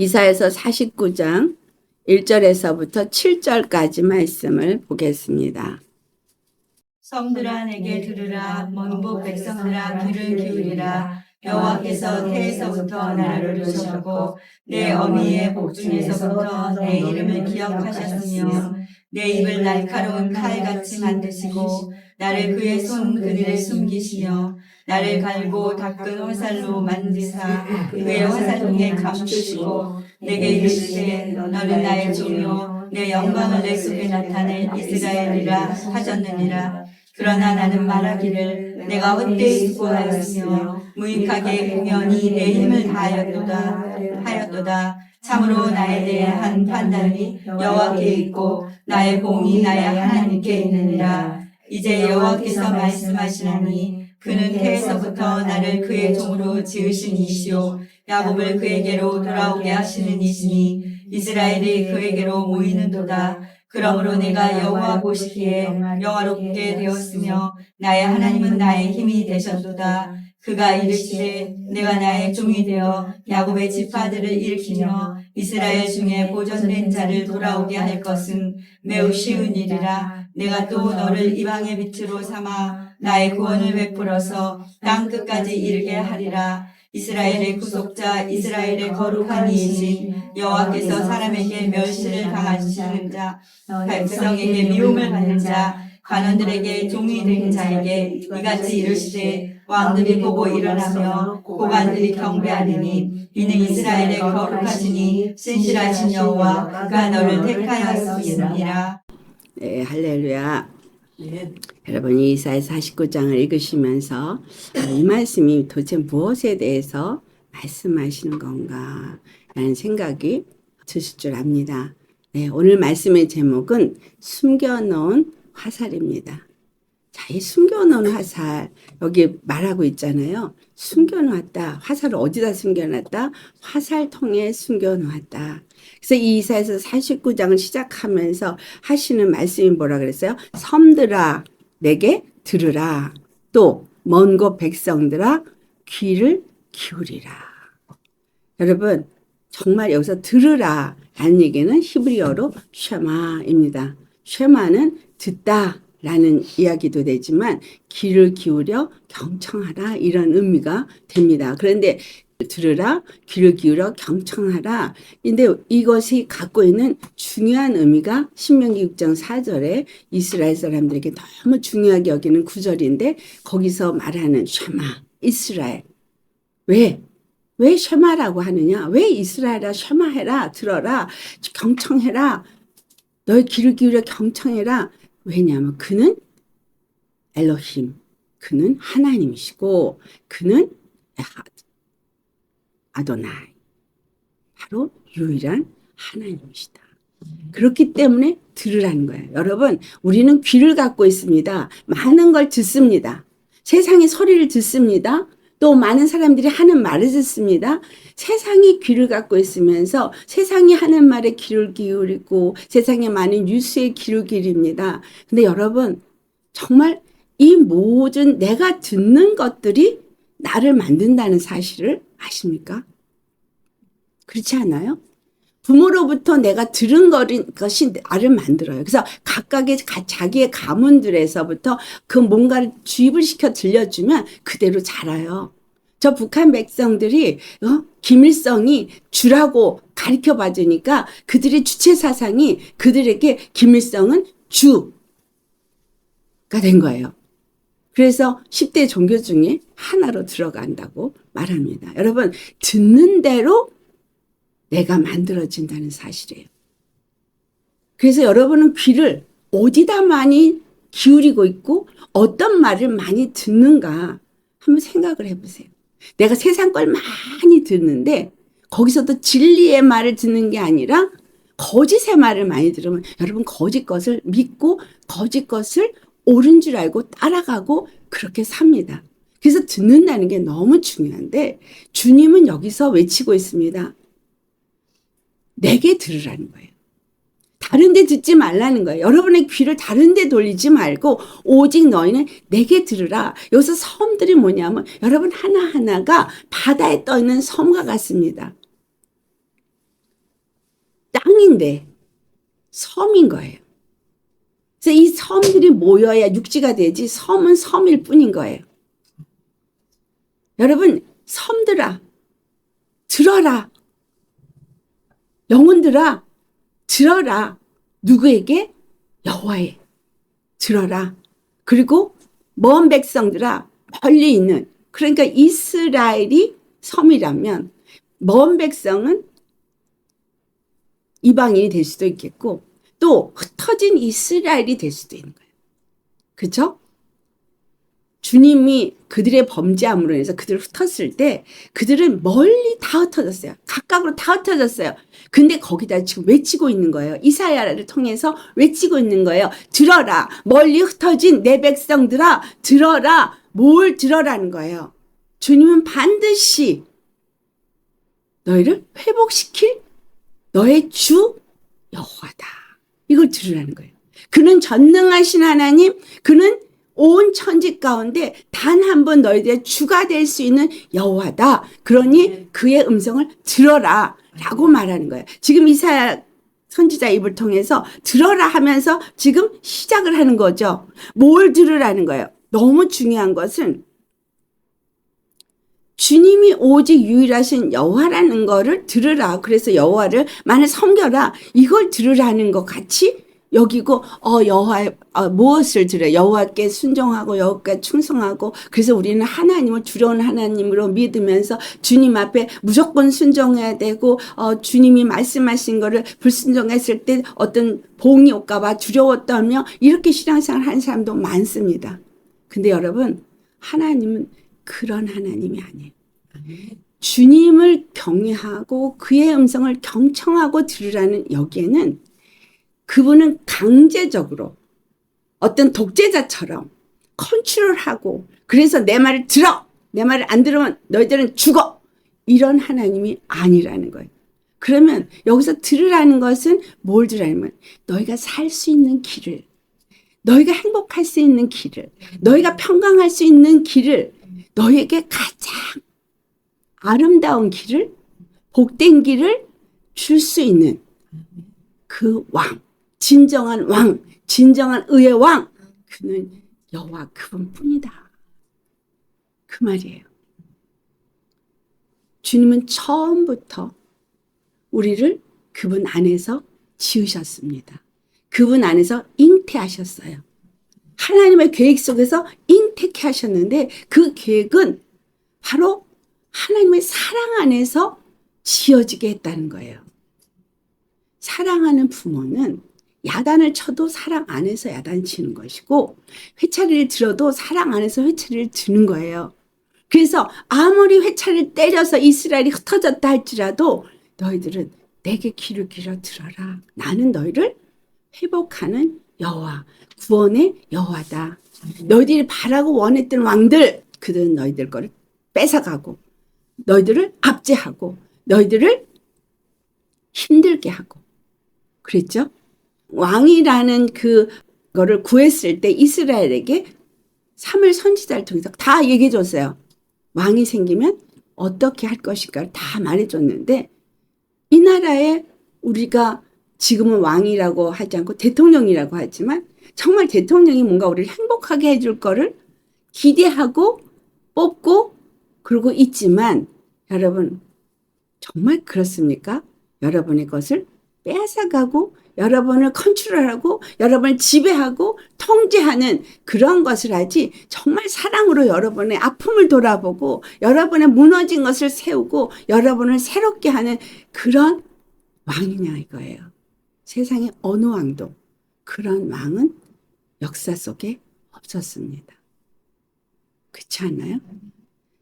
이사야서 49장 1절에서부터 7절까지 말씀을 보겠습니다. 성들아 내게 들으라. 먼곳 백성들아 귀를 기울이라. 여호와께서 태에서부터 나를 부르셨고 내 어미의 복중에서부터 내 이름을 기억하셨으며 내 입을 날카로운 칼같이 만드시고 나를 그의 손 그늘에 숨기시며 나를 갈고 닦은 화살로 만드사 그의 화살통에 감추시고 내게 이르시되 너는 나의 종이요 내 영광을 내 속에 나타낼 이스라엘이라 하셨느니라. 그러나 나는 말하기를 내가 헛되이 수고하였으며 무익하게 공연히 내 힘을 다하였도다. 참으로 나에 대한 판단이 여호와께 있고 나의 공이 나의 하나님께 있느니라. 이제 여호와께서 말씀하시나니 그는 태에서부터 나를 그의 종으로 지으신 이시요 야곱을 그에게로 돌아오게 하시는 이시니 이스라엘이 그에게로 모이는도다. 그러므로 내가 여호와 보시기에 영화롭게 되었으며 나의 하나님은 나의 힘이 되셨도다. 그가 이르시되 내가 나의 종이 되어 야곱의 지파들을 일으키며 이스라엘 중에 보존된 자를 돌아오게 할 것은 매우 쉬운 일이라. 내가 또 너를 이방의 빛으로 삼아 나의 구원을 베풀어서 땅 끝까지 이르게 하리라. 이스라엘의 구속자 이스라엘의 거룩한 이이신 여호와께서 사람에게 멸시를 당하시는 자 백성에게 미움을 받는 자 관원들에게 종이 된 자에게 이같이 이르시되 왕들이 보고 일어나며 고관들이 경배하리니 이는 이스라엘의 거룩하시니 신실하신 여호와 그가 너를 택하였음이니라. 네, 할렐루야. 여러분 이사야 49장을 읽으시면서 이 말씀이 도대체 무엇에 대해서 말씀하시는 건가 라는 생각이 드실 줄 압니다. 네, 오늘 말씀의 제목은 숨겨놓은 화살입니다. 자, 이 숨겨놓은 화살 여기 말하고 있잖아요. 숨겨놓았다. 화살을 어디다 숨겨놨다? 화살통에 숨겨놓았다. 그래서 이 이사야서 49장을 시작하면서 하시는 말씀이 뭐라 그랬어요? 섬들아 내게 들으라. 또 먼 곳 백성들아 귀를 기울이라. 여러분 정말 여기서 들으라 라는 얘기는 히브리어로 쉐마입니다. 쉐마는 듣다 라는 이야기도 되지만 귀를 기울여 경청하라 이런 의미가 됩니다. 그런데 들으라, 귀를 기울여 경청하라. 근데 이것이 갖고 있는 중요한 의미가 신명기 6장 4절에 이스라엘 사람들에게 너무 중요하게 여기는 구절인데 거기서 말하는 쉐마, 이스라엘. 왜 쉐마라고 하느냐? 왜 이스라엘아 쉐마해라, 들어라, 경청해라. 너의 귀를 기울여 경청해라. 왜냐하면 그는 엘로힘, 그는 하나님이시고 그는 아도나이, 바로 유일한 하나님이시다. 그렇기 때문에 들으라는 거예요. 여러분 우리는 귀를 갖고 있습니다. 많은 걸 듣습니다. 세상의 소리를 듣습니다. 또 많은 사람들이 하는 말을 듣습니다. 세상이 귀를 갖고 있으면서 세상이 하는 말에 귀를 기울이고 세상에 많은 뉴스에 귀를 기울입니다. 근데 여러분 정말 이 모든 내가 듣는 것들이 나를 만든다는 사실을 아십니까? 그렇지 않아요? 부모로부터 내가 들은 것이 나를 만들어요. 그래서 각각의 자기의 가문들에서부터 그 뭔가를 주입을 시켜 들려주면 그대로 자라요. 저 북한 백성들이 김일성이 주라고 가르쳐 봐주니까 그들의 주체 사상이 그들에게 김일성은 주가 된 거예요. 그래서 10대 종교 중에 하나로 들어간다고 말합니다. 여러분 듣는 대로 내가 만들어진다는 사실이에요. 그래서 여러분은 귀를 어디다 많이 기울이고 있고 어떤 말을 많이 듣는가 한번 생각을 해보세요. 내가 세상 걸 많이 듣는데 거기서도 진리의 말을 듣는 게 아니라 거짓의 말을 많이 들으면 여러분 거짓 것을 믿고 거짓 것을 옳은 줄 알고 따라가고 그렇게 삽니다. 그래서 듣는다는 게 너무 중요한데 주님은 여기서 외치고 있습니다. 내게 들으라는 거예요. 다른 데 듣지 말라는 거예요. 여러분의 귀를 다른 데 돌리지 말고 오직 너희는 내게 들으라. 여기서 섬들이 뭐냐면 여러분 하나하나가 바다에 떠있는 섬과 같습니다. 땅인데 섬인 거예요. 그래서 이 섬들이 모여야 육지가 되지 섬은 섬일 뿐인 거예요. 여러분, 섬들아, 들어라. 영혼들아, 들어라. 누구에게? 여호와에 들어라. 그리고 먼 백성들아, 멀리 있는, 그러니까 이스라엘이 섬이라면 먼 백성은 이방인이 될 수도 있겠고 또 흩어진 이스라엘이 될 수도 있는 거예요. 그렇죠? 주님이 그들의 범죄함으로 인해서 그들을 흩었을 때 그들은 멀리 다 흩어졌어요. 각각으로 다 흩어졌어요. 근데 거기다 지금 외치고 있는 거예요. 이사야를 통해서 외치고 있는 거예요. 들어라. 멀리 흩어진 내 백성들아, 들어라. 뭘 들어라는 거예요. 주님은 반드시 너희를 회복시킬 너의 주 여호와다. 이걸 들으라는 거예요. 그는 전능하신 하나님, 그는 온 천지 가운데 단 한 번 너희들의 주가 될 수 있는 여호와다. 그러니 그의 음성을 들어라 라고 말하는 거예요. 지금 이사야 선지자 입을 통해서 들어라 하면서 지금 시작을 하는 거죠. 뭘 들으라는 거예요. 너무 중요한 것은 주님이 오직 유일하신 여호와라는 거를 들으라. 그래서 여호와를 만일 섬겨라. 이걸 들으라는 것 같이 여기고 여호와의 무엇을 들어요? 여호와께 순종하고 여호와께 충성하고 그래서 우리는 하나님을 두려운 하나님으로 믿으면서 주님 앞에 무조건 순종해야 되고 주님이 말씀하신 거를 불순종했을 때 어떤 봉이 올까 봐 두려워 떨며 이렇게 신앙생활 하는 사람도 많습니다. 근데 여러분 하나님은 그런 하나님이 아니에요. 주님을 경외하고 그의 음성을 경청하고 들으라는 여기에는 그분은 강제적으로 어떤 독재자처럼 컨트롤하고 그래서 내 말을 들어. 내 말을 안 들으면 너희들은 죽어. 이런 하나님이 아니라는 거예요. 그러면 여기서 들으라는 것은 뭘 들으라는 거예요? 너희가 살 수 있는 길을, 너희가 행복할 수 있는 길을, 너희가 평강할 수 있는 길을 너희에게 가장 아름다운 길을, 복된 길을 줄 수 있는 그 왕, 진정한 왕, 진정한 의의 왕, 그는 여호와 그분뿐이다. 그 말이에요. 주님은 처음부터 우리를 그분 안에서 지으셨습니다. 그분 안에서 잉태하셨어요. 하나님의 계획 속에서 잉태케 하셨는데 그 계획은 바로 하나님의 사랑 안에서 지어지게 했다는 거예요. 사랑하는 부모는 야단을 쳐도 사랑 안에서 야단 치는 것이고 회차리를 들어도 사랑 안에서 회차리를 드는 거예요. 그래서 아무리 회차리를 때려서 이스라엘이 흩어졌다 할지라도 너희들은 내게 귀를 기울여 들어라. 나는 너희를 회복하는 여호와, 구원의 여호와다. 너희들이 바라고 원했던 왕들, 그들은 너희들 거를 뺏어가고 너희들을 압제하고 너희들을 힘들게 하고 그랬죠? 왕이라는 그거를 구했을 때 이스라엘에게 사무엘 선지자를 통해서 다 얘기해 줬어요. 왕이 생기면 어떻게 할 것인가를 다 말해줬는데 이 나라에 우리가 지금은 왕이라고 하지 않고 대통령이라고 하지만 정말 대통령이 뭔가 우리를 행복하게 해줄 거를 기대하고 뽑고 그러고 있지만 여러분 정말 그렇습니까? 여러분의 것을 빼앗아가고 여러분을 컨트롤하고 여러분을 지배하고 통제하는 그런 것을 하지 정말 사랑으로 여러분의 아픔을 돌아보고 여러분의 무너진 것을 세우고 여러분을 새롭게 하는 그런 왕이냐 이거예요. 세상에 어느 왕도 그런 왕은 역사 속에 없었습니다. 그렇지 않나요?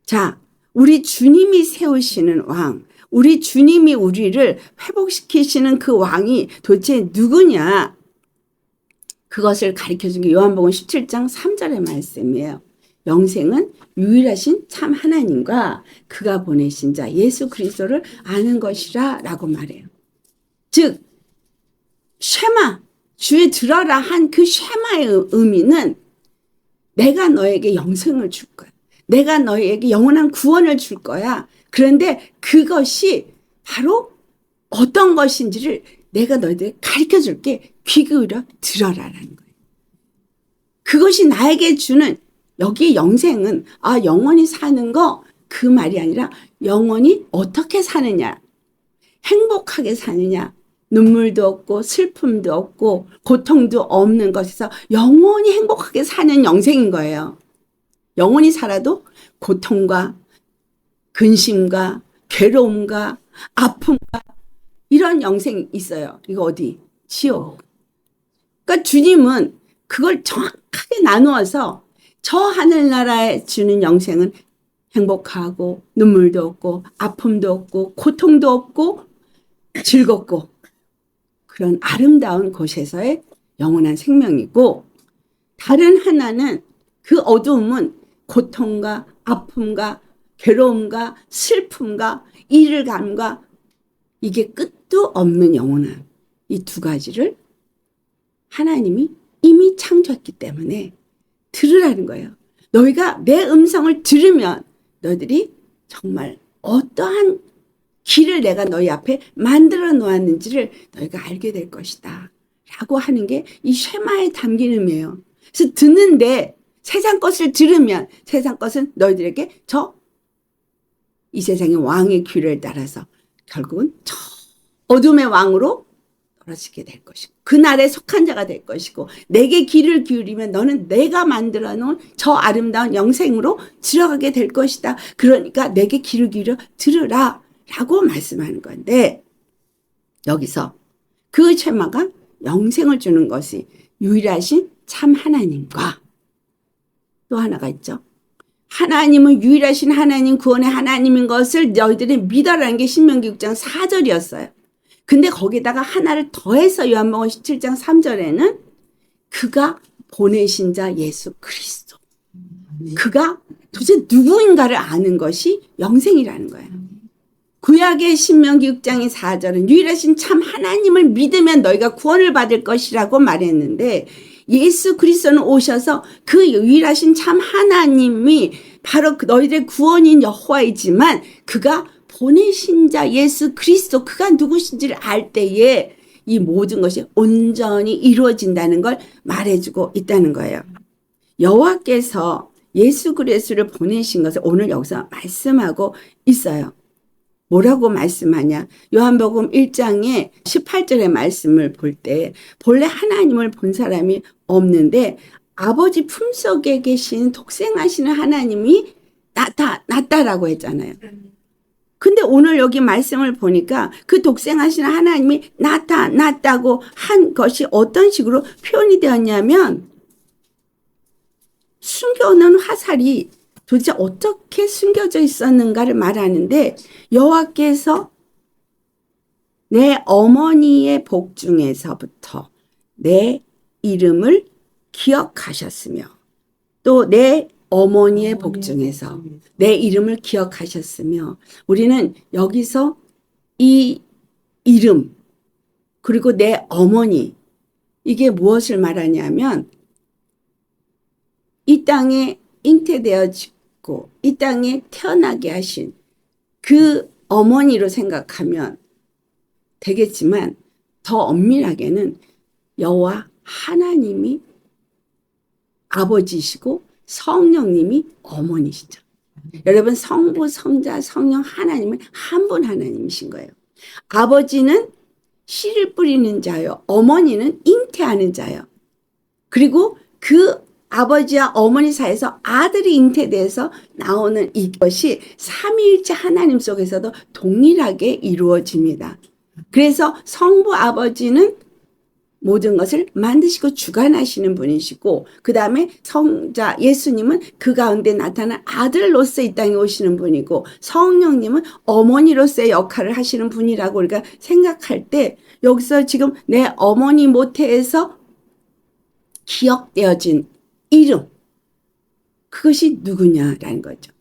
자, 우리 주님이 세우시는 왕, 우리 주님이 우리를 회복시키시는 그 왕이 도대체 누구냐? 그것을 가르쳐준 게 요한복음 17장 3절의 말씀이에요. 영생은 유일하신 참 하나님과 그가 보내신 자 예수 그리스도를 아는 것이라 라고 말해요. 즉 쉐마, 주에 들어라 한 그 쉐마의 의미는 내가 너에게 영생을 줄 거야. 내가 너에게 영원한 구원을 줄 거야. 그런데 그것이 바로 어떤 것인지를 내가 너희들 가르쳐 줄게. 귀 기울여 들어라라는 거예요. 그것이 나에게 주는 여기 영생은 영원히 사는 거 그 말이 아니라 영원히 어떻게 사느냐. 행복하게 사느냐. 눈물도 없고 슬픔도 없고 고통도 없는 것에서 영원히 행복하게 사는 영생인 거예요. 영원히 살아도 고통과 근심과 괴로움과 아픔과 이런 영생이 있어요. 이거 어디? 지옥. 그러니까 주님은 그걸 정확하게 나누어서 저 하늘나라에 주는 영생은 행복하고 눈물도 없고 아픔도 없고 고통도 없고 즐겁고 그런 아름다운 곳에서의 영원한 생명이고, 다른 하나는 그 어두움은 고통과 아픔과 괴로움과 슬픔과 이질감과 이게 끝도 없는 영원한 이 두 가지를 하나님이 이미 창조했기 때문에 들으라는 거예요. 너희가 내 음성을 들으면 너희들이 정말 어떠한 길을 내가 너희 앞에 만들어 놓았는지를 너희가 알게 될 것이다 라고 하는 게 이 쉐마에 담긴 의미예요. 그래서 듣는데 세상 것을 들으면 세상 것은 너희들에게 이 세상의 왕의 귀를 따라서 결국은 저 어둠의 왕으로 떨어지게 될 것이고 그날에 속한 자가 될 것이고, 내게 귀를 기울이면 너는 내가 만들어 놓은 저 아름다운 영생으로 들어가게 될 것이다. 그러니까 내게 귀를 기울여 들으라 라고 말씀하는 건데, 여기서 그 쉐마가 영생을 주는 것이 유일하신 참 하나님과 또 하나가 있죠. 하나님은 유일하신 하나님, 구원의 하나님인 것을 너희들이 믿어라는 게 신명기 6장 4절이었어요. 근데 거기다가 하나를 더해서 요한복음 17장 3절에는 그가 보내신 자 예수 그리스도. 그가 도대체 누구인가를 아는 것이 영생이라는 거예요. 구약의 신명기 6장의 4절은 유일하신 참 하나님을 믿으면 너희가 구원을 받을 것이라고 말했는데, 예수 그리스도는 오셔서 그 유일하신 참 하나님이 바로 너희들의 구원인 여호와이지만 그가 보내신 자 예수 그리스도, 그가 누구신지를 알 때에 이 모든 것이 온전히 이루어진다는 걸 말해주고 있다는 거예요. 여호와께서 예수 그리스도를 보내신 것을 오늘 여기서 말씀하고 있어요. 뭐라고 말씀하냐? 요한복음 1장의 18절의 말씀을 볼 때 본래 하나님을 본 사람이 없는데 아버지 품속에 계신 독생하시는 하나님이 나타났다라고 했잖아요. 근데 오늘 여기 말씀을 보니까 그 독생하시는 하나님이 나타났다고 한 것이 어떤 식으로 표현이 되었냐면, 숨겨놓은 화살이 도대체 어떻게 숨겨져 있었는가를 말하는데, 여호와께서 내 어머니의 복 중에서부터 내 이름을 기억하셨으며 또 내 어머니의 복 중에서 내 이름을 기억하셨으며, 우리는 여기서 이 이름 그리고 내 어머니, 이게 무엇을 말하냐면 이 땅에 잉태되어지고 이 땅에 태어나게 하신 그 어머니로 생각하면 되겠지만, 더 엄밀하게는 여호와 하나님이 아버지시고 성령님이 어머니시죠. 여러분, 성부, 성자, 성령 하나님은 한 분 하나님이신 거예요. 아버지는 씨를 뿌리는 자요, 어머니는 잉태하는 자요. 그리고 그 아버지와 어머니 사이에서 아들이 잉태돼서 나오는 이것이 삼위일체 하나님 속에서도 동일하게 이루어집니다. 그래서 성부 아버지는 모든 것을 만드시고 주관하시는 분이시고, 그 다음에 성자 예수님은 그 가운데 나타난 아들로서 이 땅에 오시는 분이고, 성령님은 어머니로서의 역할을 하시는 분이라고 우리가 생각할 때, 여기서 지금 내 어머니 모태에서 기억되어진 이름, 그것이 누구냐라는 거죠.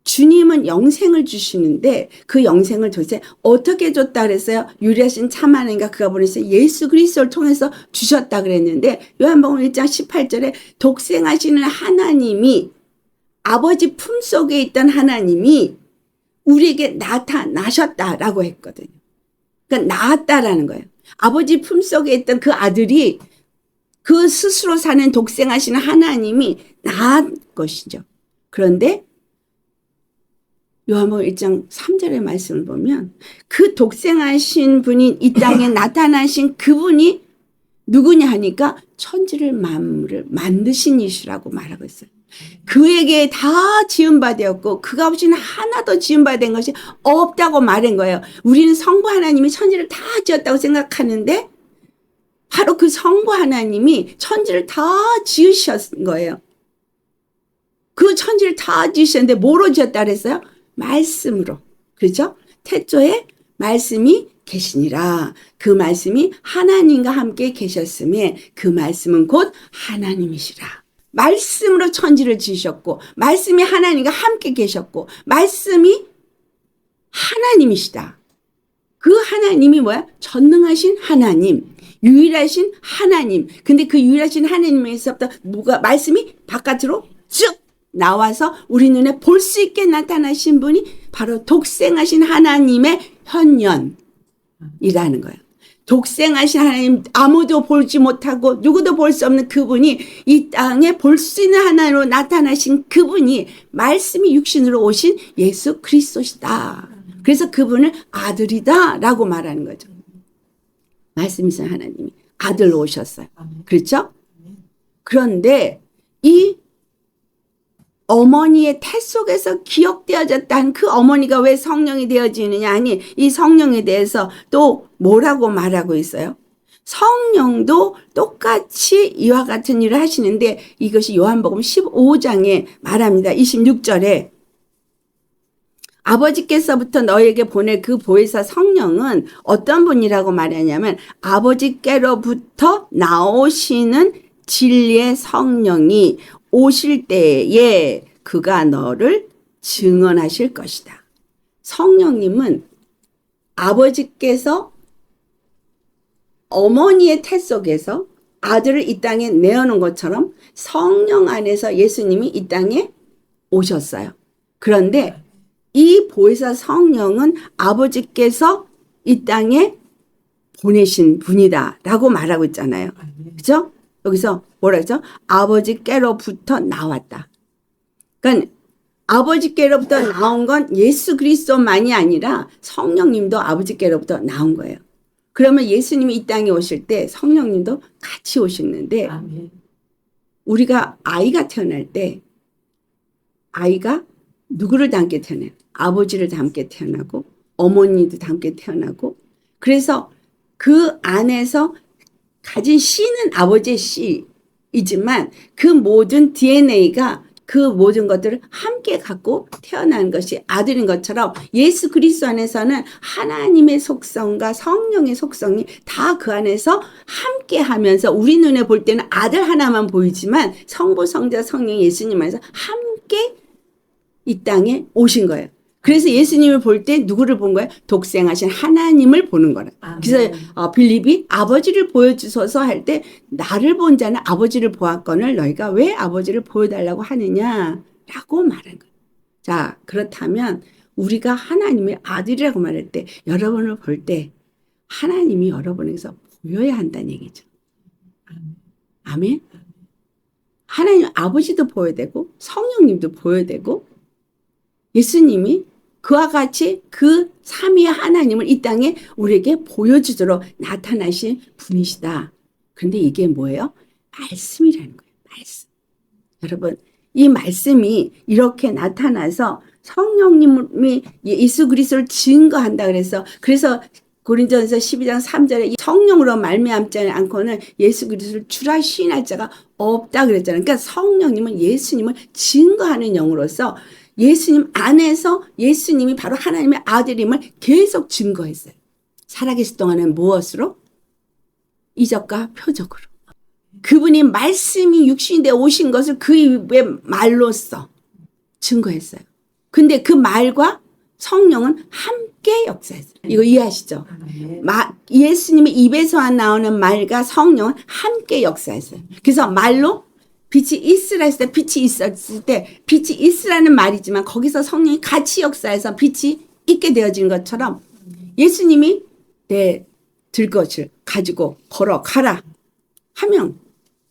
주님은 영생을 주시는데 그 영생을 도대체 어떻게 줬다 그랬어요? 유일하신 참 하나님과 그가 보내신 예수 그리스도를 통해서 주셨다 그랬는데, 요한복음 1장 18절에 독생하시는 하나님이, 아버지 품속에 있던 하나님이 우리에게 나타나셨다라고 했거든요. 그러니까 그러니까 낳았다라는 거예요. 아버지 품속에 있던 그 아들이 그 스스로 사는 독생하시는 하나님이 낳은 것이죠. 그런데 요한복음 1장 3절의 말씀을 보면 그 독생하신 분이 이 땅에 나타나신 그분이 누구냐 하니까 천지를 만물을 만드신 이시라고 말하고 있어요. 그에게 다 지음받았고 그가 없이는 하나도 지음받은 것이 없다고 말한 거예요. 우리는 성부 하나님이 천지를 다 지었다고 생각하는데 바로 그 성부 하나님이 천지를 다 지으신 거예요. 그 천지를 다 지으셨는데 뭐로 지었다 그랬어요? 말씀으로. 그렇죠? 태초에 말씀이 계시니라. 그 말씀이 하나님과 함께 계셨음에 그 말씀은 곧 하나님이시라. 말씀으로 천지를 지으셨고 말씀이 하나님과 함께 계셨고 말씀이 하나님이시다. 그 하나님이 뭐야? 전능하신 하나님, 유일하신 하나님. 근데 그 유일하신 하나님에서부터 누가 말씀이 바깥으로 쭉 나와서 우리 눈에 볼 수 있게 나타나신 분이 바로 독생하신 하나님의 현년이라는 거예요. 독생하신 하나님, 아무도 보지 못하고 누구도 볼 수 없는 그분이 이 땅에 볼 수 있는 하나님으로 나타나신 그분이 말씀이 육신으로 오신 예수 그리스도시다. 그래서 그분을 아들이다 라고 말하는 거죠. 말씀이신 하나님이 아들로 오셨어요. 그렇죠? 그런데 이 어머니의 태 속에서 기억되어졌다는 그 어머니가 왜 성령이 되어지느냐 하니 이 성령에 대해서 또 뭐라고 말하고 있어요? 성령도 똑같이 이와 같은 일을 하시는데 이것이 요한복음 15장에 말합니다. 26절에 아버지께서부터 너에게 보낼 그 보혜사 성령은 어떤 분이라고 말하냐면 아버지께로부터 나오시는 진리의 성령이 오실 때에 그가 너를 증언하실 것이다. 성령님은 아버지께서 어머니의 태 속에서 아들을 이 땅에 내어놓은 것처럼 성령 안에서 예수님이 이 땅에 오셨어요. 그런데 이 보혜사 성령은 아버지께서 이 땅에 보내신 분이다 라고 말하고 있잖아요. 그죠? 여기서 뭐라 그러죠? 아버지께로부터 나왔다. 그러니까 아버지께로부터 나온 건 예수 그리스도만이 아니라 성령님도 아버지께로부터 나온 거예요. 그러면 예수님이 이 땅에 오실 때 성령님도 같이 오시는데 우리가 아이가 태어날 때 아이가 누구를 닮게 태어나요? 아버지를 닮게 태어나고 어머니도 닮게 태어나고 그래서 그 안에서 가진 씨는 아버지의 씨이지만 그 모든 DNA가 그 모든 것들을 함께 갖고 태어난 것이 아들인 것처럼 예수 그리스도 안에서는 하나님의 속성과 성령의 속성이 다 그 안에서 함께 하면서 우리 눈에 볼 때는 아들 하나만 보이지만 성부, 성자, 성령 예수님 안에서 함께 이 땅에 오신 거예요. 그래서 예수님을 볼 때 누구를 본 거예요? 독생하신 하나님을 보는 거라. 그래서 빌립이 아버지를 보여주소서 할 때 나를 본 자는 아버지를 보았거늘 너희가 왜 아버지를 보여달라고 하느냐라고 말한 거예요. 자, 그렇다면 우리가 하나님의 아들이라고 말할 때 여러분을 볼 때 하나님이 여러분에게서 보여야 한다는 얘기죠. 아멘. 하나님 아버지도 보여야 되고 성령님도 보여야 되고 예수님이 그와 같이 그 삼위의 하나님을 이 땅에 우리에게 보여주도록 나타나신 분이시다. 그런데 이게 뭐예요? 말씀이라는 거예요. 말씀. 여러분, 이 말씀이 이렇게 나타나서 성령님이 예수 그리스도를 증거한다 그래서 고린도전서 12장 3절에 성령으로 말미암지 않고는 예수 그리스도를 주라 시인할 자가 없다 그랬잖아요. 그러니까 성령님은 예수님을 증거하는 영으로서 예수님 안에서 예수님이 바로 하나님의 아들임을 계속 증거했어요. 살아계실 동안은 무엇으로? 이적과 표적으로. 그분이 말씀이 육신이 되어 오신 것을 그 입의 말로써 증거했어요. 근데 그 말과 성령은 함께 역사했어요. 이거 이해하시죠? 예수님의 입에서 나오는 말과 성령은 함께 역사했어요. 그래서 말로 빛이 있으라 했을 때 빛이 있었을 때 빛이 있으라는 말이지만 거기서 성령이 같이 역사해서 빛이 있게 되어진 것처럼 예수님이 내 들것을 가지고 걸어가라 하면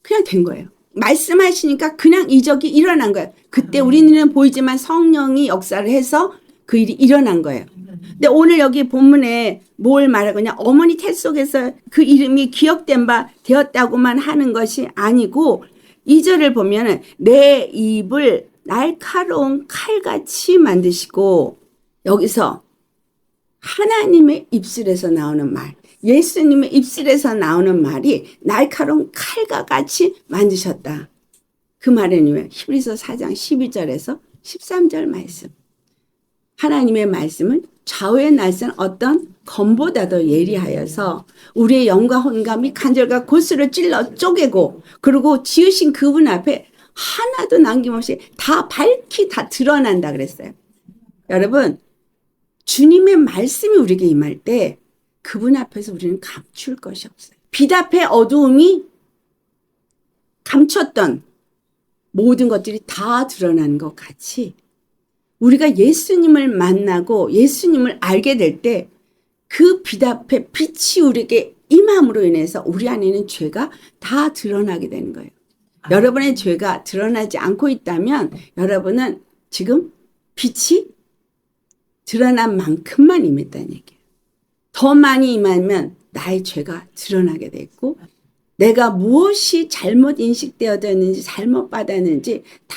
그냥 된 거예요. 말씀하시니까 그냥 이적이 일어난 거예요. 그때 우리는 보이지만 성령이 역사를 해서 그 일이 일어난 거예요. 근데 오늘 여기 본문에 뭘 말하거냐, 어머니 태 속에서 그 이름이 기억된 바 되었다고만 하는 것이 아니고 2절을 보면은 내 입을 날카로운 칼같이 만드시고, 여기서 하나님의 입술에서 나오는 말, 예수님의 입술에서 나오는 말이 날카로운 칼과 같이 만드셨다. 그 말은 히브리서 4장 12절에서 13절 말씀. 하나님의 말씀은 좌우의 날선 어떤 검보다도 예리하여서 우리의 영과 혼과 및 간절과 골수를 찔러 쪼개고, 그리고 지으신 그분 앞에 하나도 남김없이 다 밝히 다 드러난다 그랬어요. 여러분, 주님의 말씀이 우리에게 임할 때 그분 앞에서 우리는 감출 것이 없어요. 빛 앞에 어두움이 감췄던 모든 것들이 다 드러나는 것 같이, 우리가 예수님을 만나고 예수님을 알게 될 때 그 빛 앞에 빛이 우리에게 임함으로 인해서 우리 안에 있는 죄가 다 드러나게 되는 거예요. 여러분의 죄가 드러나지 않고 있다면 여러분은 지금 빛이 드러난 만큼만 임했다는 얘기예요. 더 많이 임하면 나의 죄가 드러나게 됐고, 내가 무엇이 잘못 인식되어졌는지 잘못 받았는지 다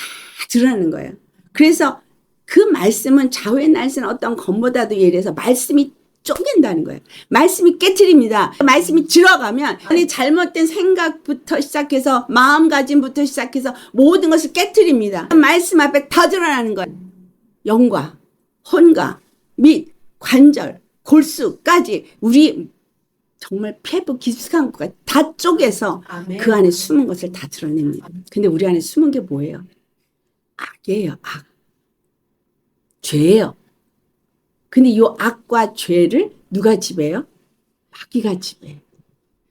드러나는 거예요. 그래서 그 말씀은 좌우의 날선 어떤 검보다도 예리해서 말씀이 쪼갠다는 거예요. 말씀이 깨트립니다. 말씀이 들어가면 잘못된 생각부터 시작해서 마음가짐부터 시작해서 모든 것을 깨트립니다. 말씀 앞에 다 드러나는 거예요. 영과 혼과 및 관절, 골수까지 우리 정말 피부 깊숙한 것까지 다 쪼개서 그 안에 숨은 것을 다 드러냅니다. 근데 우리 안에 숨은 게 뭐예요? 악이에요. 악. 죄예요. 근데 이 악과 죄를 누가 지배해요? 마귀가 지배해요.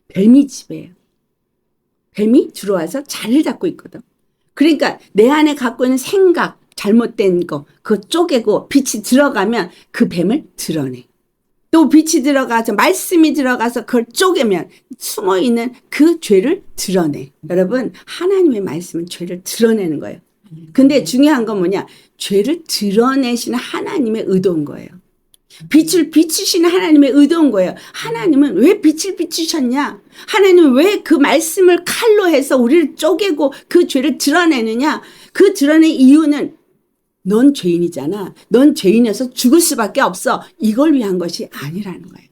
뱀이 지배해요. 뱀이 들어와서 자리를 잡고 있거든. 그러니까 내 안에 갖고 있는 생각, 잘못된 거, 그거 쪼개고 빛이 들어가면 그 뱀을 드러내. 또 빛이 들어가서 말씀이 들어가서 그걸 쪼개면 숨어있는 그 죄를 드러내. 여러분, 하나님의 말씀은 죄를 드러내는 거예요. 근데 중요한 건 뭐냐? 죄를 드러내시는 하나님의 의도인 거예요. 빛을 비추시는 하나님의 의도인 거예요. 하나님은 왜 빛을 비추셨냐? 하나님은 왜 그 말씀을 칼로 해서 우리를 쪼개고 그 죄를 드러내느냐? 그 드러낸 이유는 넌 죄인이잖아. 넌 죄인이어서 죽을 수밖에 없어. 이걸 위한 것이 아니라는 거예요.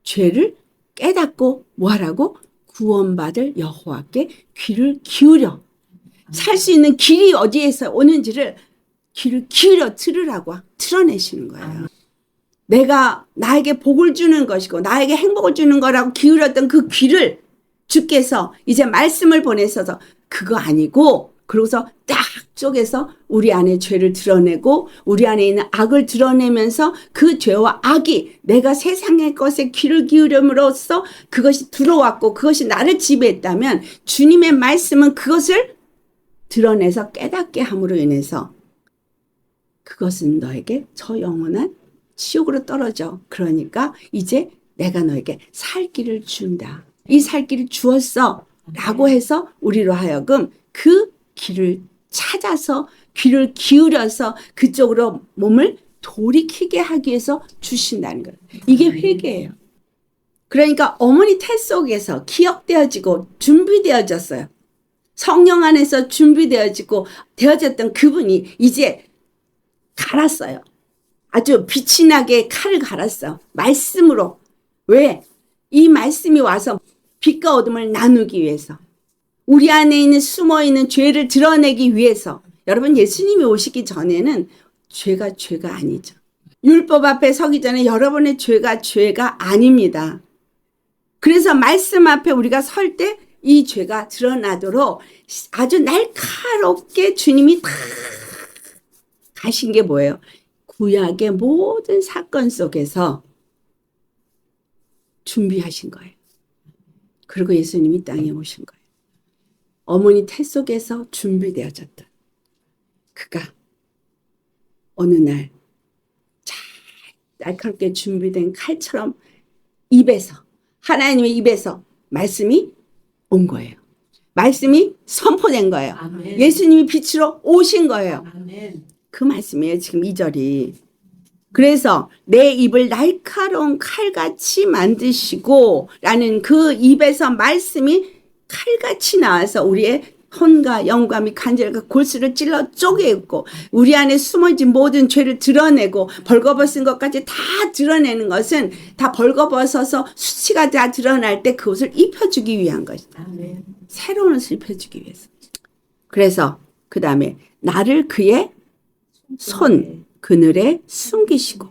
죄를 깨닫고 뭐하라고? 구원받을 여호와께 귀를 기울여. 살 수 있는 길이 어디에서 오는지를 귀를 기울여 들으라고 드러내시는 거예요. 내가 나에게 복을 주는 것이고 나에게 행복을 주는 거라고 기울였던 그 귀를 주께서 이제 말씀을 보내셔서 그거 아니고, 그러고서 딱 쪼개서 우리 안에 죄를 드러내고 우리 안에 있는 악을 드러내면서 그 죄와 악이 내가 세상의 것에 귀를 기울임으로써 그것이 들어왔고 그것이 나를 지배했다면 주님의 말씀은 그것을 드러내서 깨닫게 함으로 인해서 그것은 너에게 저 영원한 지옥으로 떨어져. 그러니까 이제 내가 너에게 살 길을 준다. 이 살 길을 주었어 라고 해서 우리로 하여금 그 길을 찾아서 귀를 기울여서 그쪽으로 몸을 돌이키게 하기 위해서 주신다는 거예요. 이게 회개예요. 그러니까 어머니 태 속에서 기억되어지고 준비되어졌어요. 성령 안에서 준비되어지고 되어졌던 그분이 이제 갈았어요. 아주 빛이 나게 칼을 갈았어. 말씀으로. 왜? 이 말씀이 와서 빛과 어둠을 나누기 위해서. 우리 안에 있는 숨어있는 죄를 드러내기 위해서. 여러분, 예수님이 오시기 전에는 죄가 아니죠. 율법 앞에 서기 전에 여러분의 죄가 아닙니다. 그래서 말씀 앞에 우리가 설 때 이 죄가 드러나도록 아주 날카롭게 주님이 다 가신 게 뭐예요? 구약의 모든 사건 속에서 준비하신 거예요. 그리고 예수님이 땅에 오신 거예요. 어머니 태 속에서 준비되어졌던 그가 어느 날 잘 날카롭게 준비된 칼처럼 입에서, 하나님의 입에서 말씀이 온 거예요. 말씀이 선포된 거예요. 아멘. 예수님이 빛으로 오신 거예요. 아멘. 그 말씀이에요. 지금 2절이. 그래서 내 입을 날카로운 칼같이 만드시고 라는 그 입에서 말씀이 칼같이 나와서 우리의 혼과 영과 및 간절과 골수를 찔러 쪼개고 우리 안에 숨어진 모든 죄를 드러내고 벌거벗은 것까지 다 드러내는 것은 다 벌거벗어서 수치가 다 드러날 때 그것을 입혀주기 위한 것이다. 아멘. 새로운 옷을 입혀주기 위해서. 그래서 그 다음에 나를 그의 손 그늘에 숨기시고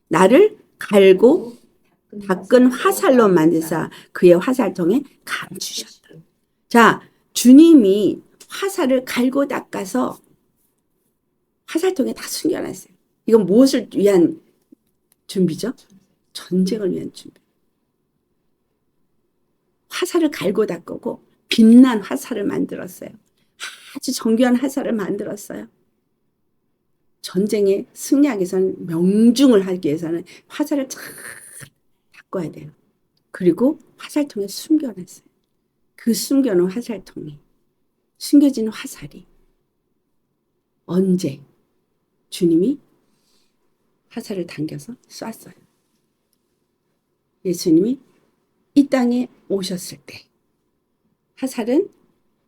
나를 갈고 닦은 화살로 만드사 그의 화살통에 감추셨다. 자, 주님이 화살을 갈고 닦아서 화살통에 다 숨겨놨어요. 이건 무엇을 위한 준비죠? 전쟁을 위한 준비. 화살을 갈고 닦고 빛난 화살을 만들었어요. 아주 정교한 화살을 만들었어요. 전쟁에 승리하기 위해서는 명중을 하기 위해서는 화살을 잘 닦아야 돼요. 그리고 화살통에 숨겨놨어요. 그 숨겨놓은 화살통이 숨겨진 화살이 언제 주님이 화살을 당겨서 쐈어요. 예수님이 이 땅에 오셨을 때 화살은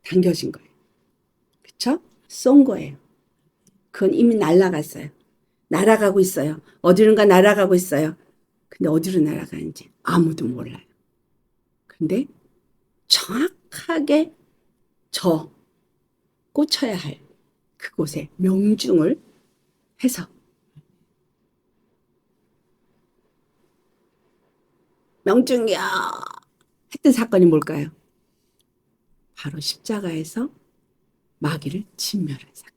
당겨진 거예요. 그쵸? 쏜 거예요. 그건 이미 날아갔어요. 날아가고 있어요. 어디론가 날아가고 있어요. 근데 어디로 날아가는지 아무도 몰라요. 근데 정확하게 저 꽂혀야 할 그곳에 명중을 해서 명중이야 했던 사건이 뭘까요? 바로 십자가에서 마귀를 진멸한 사건.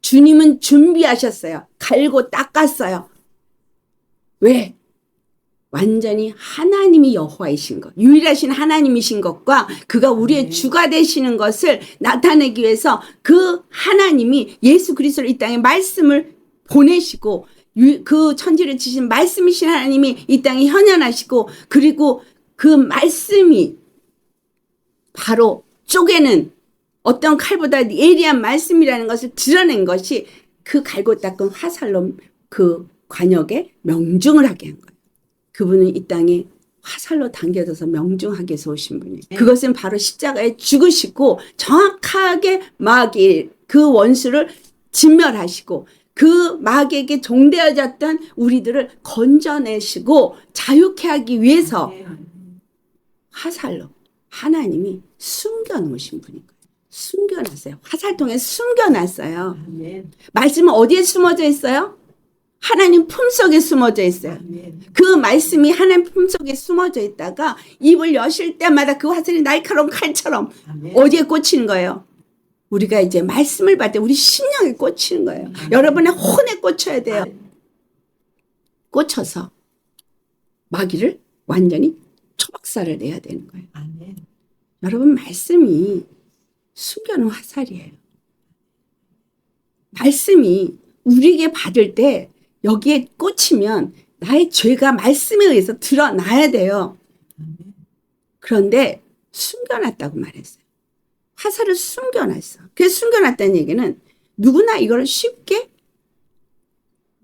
주님은 준비하셨어요. 갈고 닦았어요. 왜? 완전히 하나님이 여호와이신 것, 유일하신 하나님이신 것과 그가 우리의 주가 되시는 것을 나타내기 위해서 그 하나님이 예수 그리스도를 이 땅에 말씀을 보내시고 그 천지를 지신 말씀이신 하나님이 이 땅에 현현하시고 그리고 그 말씀이 바로 쪼개는 어떤 칼보다 예리한 말씀이라는 것을 드러낸 것이 그 갈고 닦은 화살로 그 관역에 명중을 하게 한 거예요. 그분은 이 땅에 화살로 당겨져서 명중하게 해서 오신 분이에요. 그것은 바로 십자가에 죽으시고 정확하게 마귀 그 원수를 진멸하시고 그 마귀에게 종되어졌던 우리들을 건져내시고 자유케 하기 위해서 화살로 하나님이 숨겨놓으신 분인 거예요. 숨겨놨어요. 화살통에 숨겨놨어요. 아멘. 말씀은 어디에 숨어져 있어요? 하나님 품속에 숨어져 있어요. 아멘. 그 말씀이 하나님 품속에 숨어져 있다가 입을 여실 때마다 그 화살이 날카로운 칼처럼 아멘. 어디에 꽂히는 거예요? 우리가 이제 말씀을 받을 때 우리 심령에 꽂히는 거예요. 여러분의 혼에 꽂혀야 돼요. 꽂혀서 마귀를 완전히 초박살을 내야 되는 거예요. 아멘. 여러분 말씀이 숨겨놓은 화살이에요. 말씀이 우리에게 받을 때 여기에 꽂히면 나의 죄가 말씀에 의해서 드러나야 돼요. 그런데 숨겨놨다고 말했어요. 화살을 숨겨놨어. 그래서 숨겨놨다는 얘기는 누구나 이걸 쉽게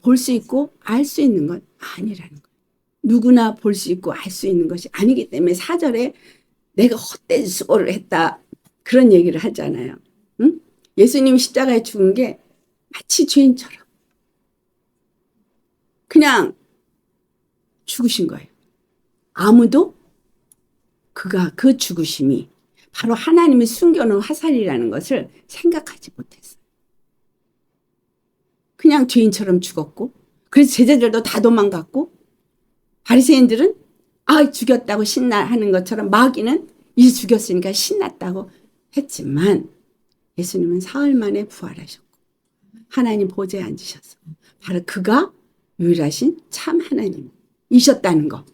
볼 수 있고 알 수 있는 건 아니라는 거예요. 누구나 볼 수 있고 알 수 있는 것이 아니기 때문에 4절에 내가 헛된 수고를 했다. 그런 얘기를 하잖아요. 응? 예수님이 십자가에 죽은 게 마치 죄인처럼 그냥 죽으신 거예요. 아무도 그가 그 죽으심이 바로 하나님이 숨겨놓은 화살이라는 것을 생각하지 못했어요. 그냥 죄인처럼 죽었고 그래서 제자들도 다 도망갔고 바리새인들은 죽였다고 신나하는 것처럼 마귀는 이제 죽였으니까 신났다고 했지만 예수님은 사흘 만에 부활하셨고 하나님 보좌에 앉으셨어. 바로 그가 유일하신 참 하나님이셨다는 거.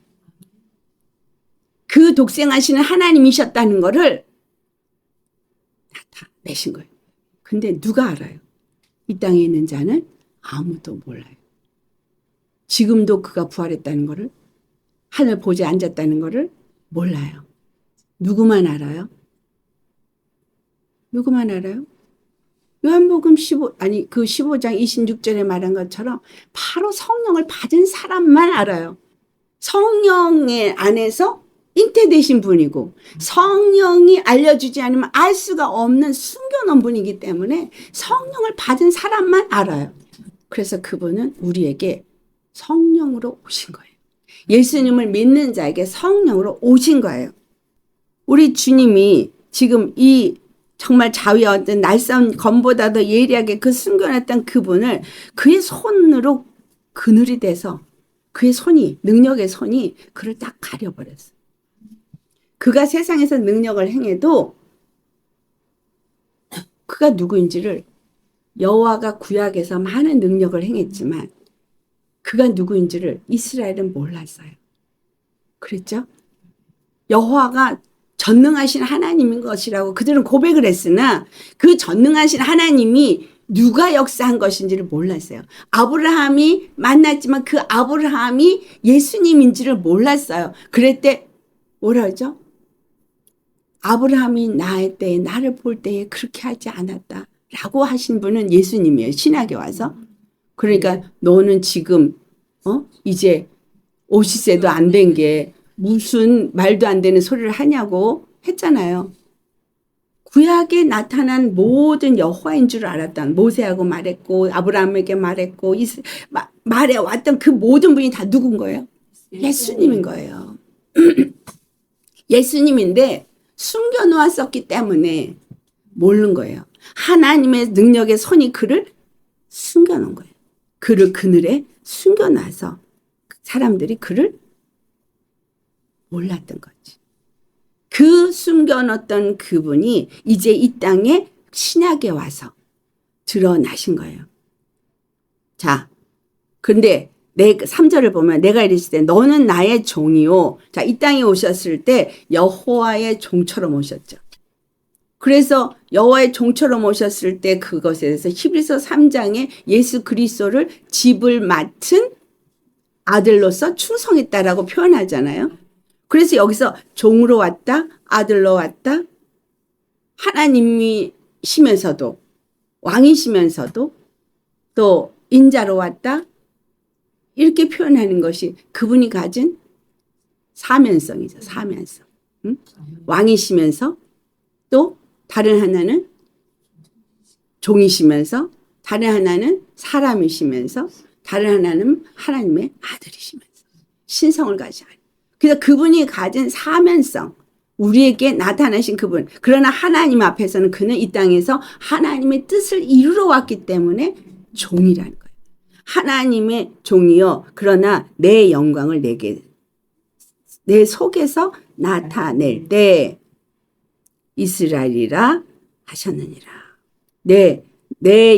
그 독생하시는 하나님이셨다는 거를 나타내신 거예요. 근데 누가 알아요? 이 땅에 있는 자는 아무도 몰라요. 지금도 그가 부활했다는 거를 하늘 보좌에 앉았다는 거를 몰라요. 누구만 알아요? 누구만 알아요? 요한복음 15장 26절에 말한 것처럼 바로 성령을 받은 사람만 알아요. 성령의 안에서 잉태되신 분이고 성령이 알려주지 않으면 알 수가 없는 숨겨놓은 분이기 때문에 성령을 받은 사람만 알아요. 그래서 그분은 우리에게 성령으로 오신 거예요. 예수님을 믿는 자에게 성령으로 오신 거예요. 우리 주님이 지금 이 정말 자위와 어떤 날싸운 검보다 더 예리하게 그 숨겨놨던 그분을 그의 손으로 그늘이 돼서 그의 손이, 능력의 손이 그를 딱 가려버렸어요. 그가 세상에서 능력을 행해도 그가 누구인지를 여호와가 구약에서 많은 능력을 행했지만 그가 누구인지를 이스라엘은 몰랐어요. 그랬죠? 여호와가 전능하신 하나님인 것이라고 그들은 고백을 했으나 그 전능하신 하나님이 누가 역사한 것인지를 몰랐어요. 아브라함이 만났지만 그 아브라함이 예수님인지를 몰랐어요. 그럴 때 뭐라 하죠? 아브라함이 나의 때에 나를 볼 때에 그렇게 하지 않았다 라고 하신 분은 예수님이에요. 신약에 와서. 그러니까 너는 지금 이제 50세도 안 된 게 무슨 말도 안 되는 소리를 하냐고 했잖아요. 구약에 나타난 모든 여호와인 줄 알았던 모세하고 말했고 아브라함에게 말했고 말해왔던 그 모든 분이 다 누군 거예요? 예수님인 거예요. 예수님인데 숨겨놓았었기 때문에 모르는 거예요. 하나님의 능력의 손이 그를 숨겨놓은 거예요. 그를 그늘에 숨겨놔서 사람들이 그를 몰랐던 거지. 그 숨겨놓았던 그분이 이제 이 땅에 신약에 와서 드러나신 거예요. 자, 근데 3절을 보면 내가 이랬을 때 너는 나의 종이요. 자, 이 땅에 오셨을 때 여호와의 종처럼 오셨죠. 그래서 여호와의 종처럼 오셨을 때 그것에 대해서 히브리서 3장에 예수 그리스도를 집을 맡은 아들로서 충성했다라고 표현하잖아요. 그래서 여기서 종으로 왔다, 아들로 왔다, 하나님이시면서도 왕이시면서도 또 인자로 왔다 이렇게 표현하는 것이 그분이 가진 사면성이죠. 사면성. 응? 왕이시면서 또 다른 하나는 종이시면서 다른 하나는 사람이시면서 다른 하나는 하나님의 아들이시면서 신성을 가지고 그래서 그분이 가진 사면성 우리에게 나타나신 그분 그러나 하나님 앞에서는 그는 이 땅에서 하나님의 뜻을 이루러 왔기 때문에 종이라는 거예요. 하나님의 종이요 그러나 내 영광을 내 속에서 나타낼 때 이스라엘이라 하셨느니라. 내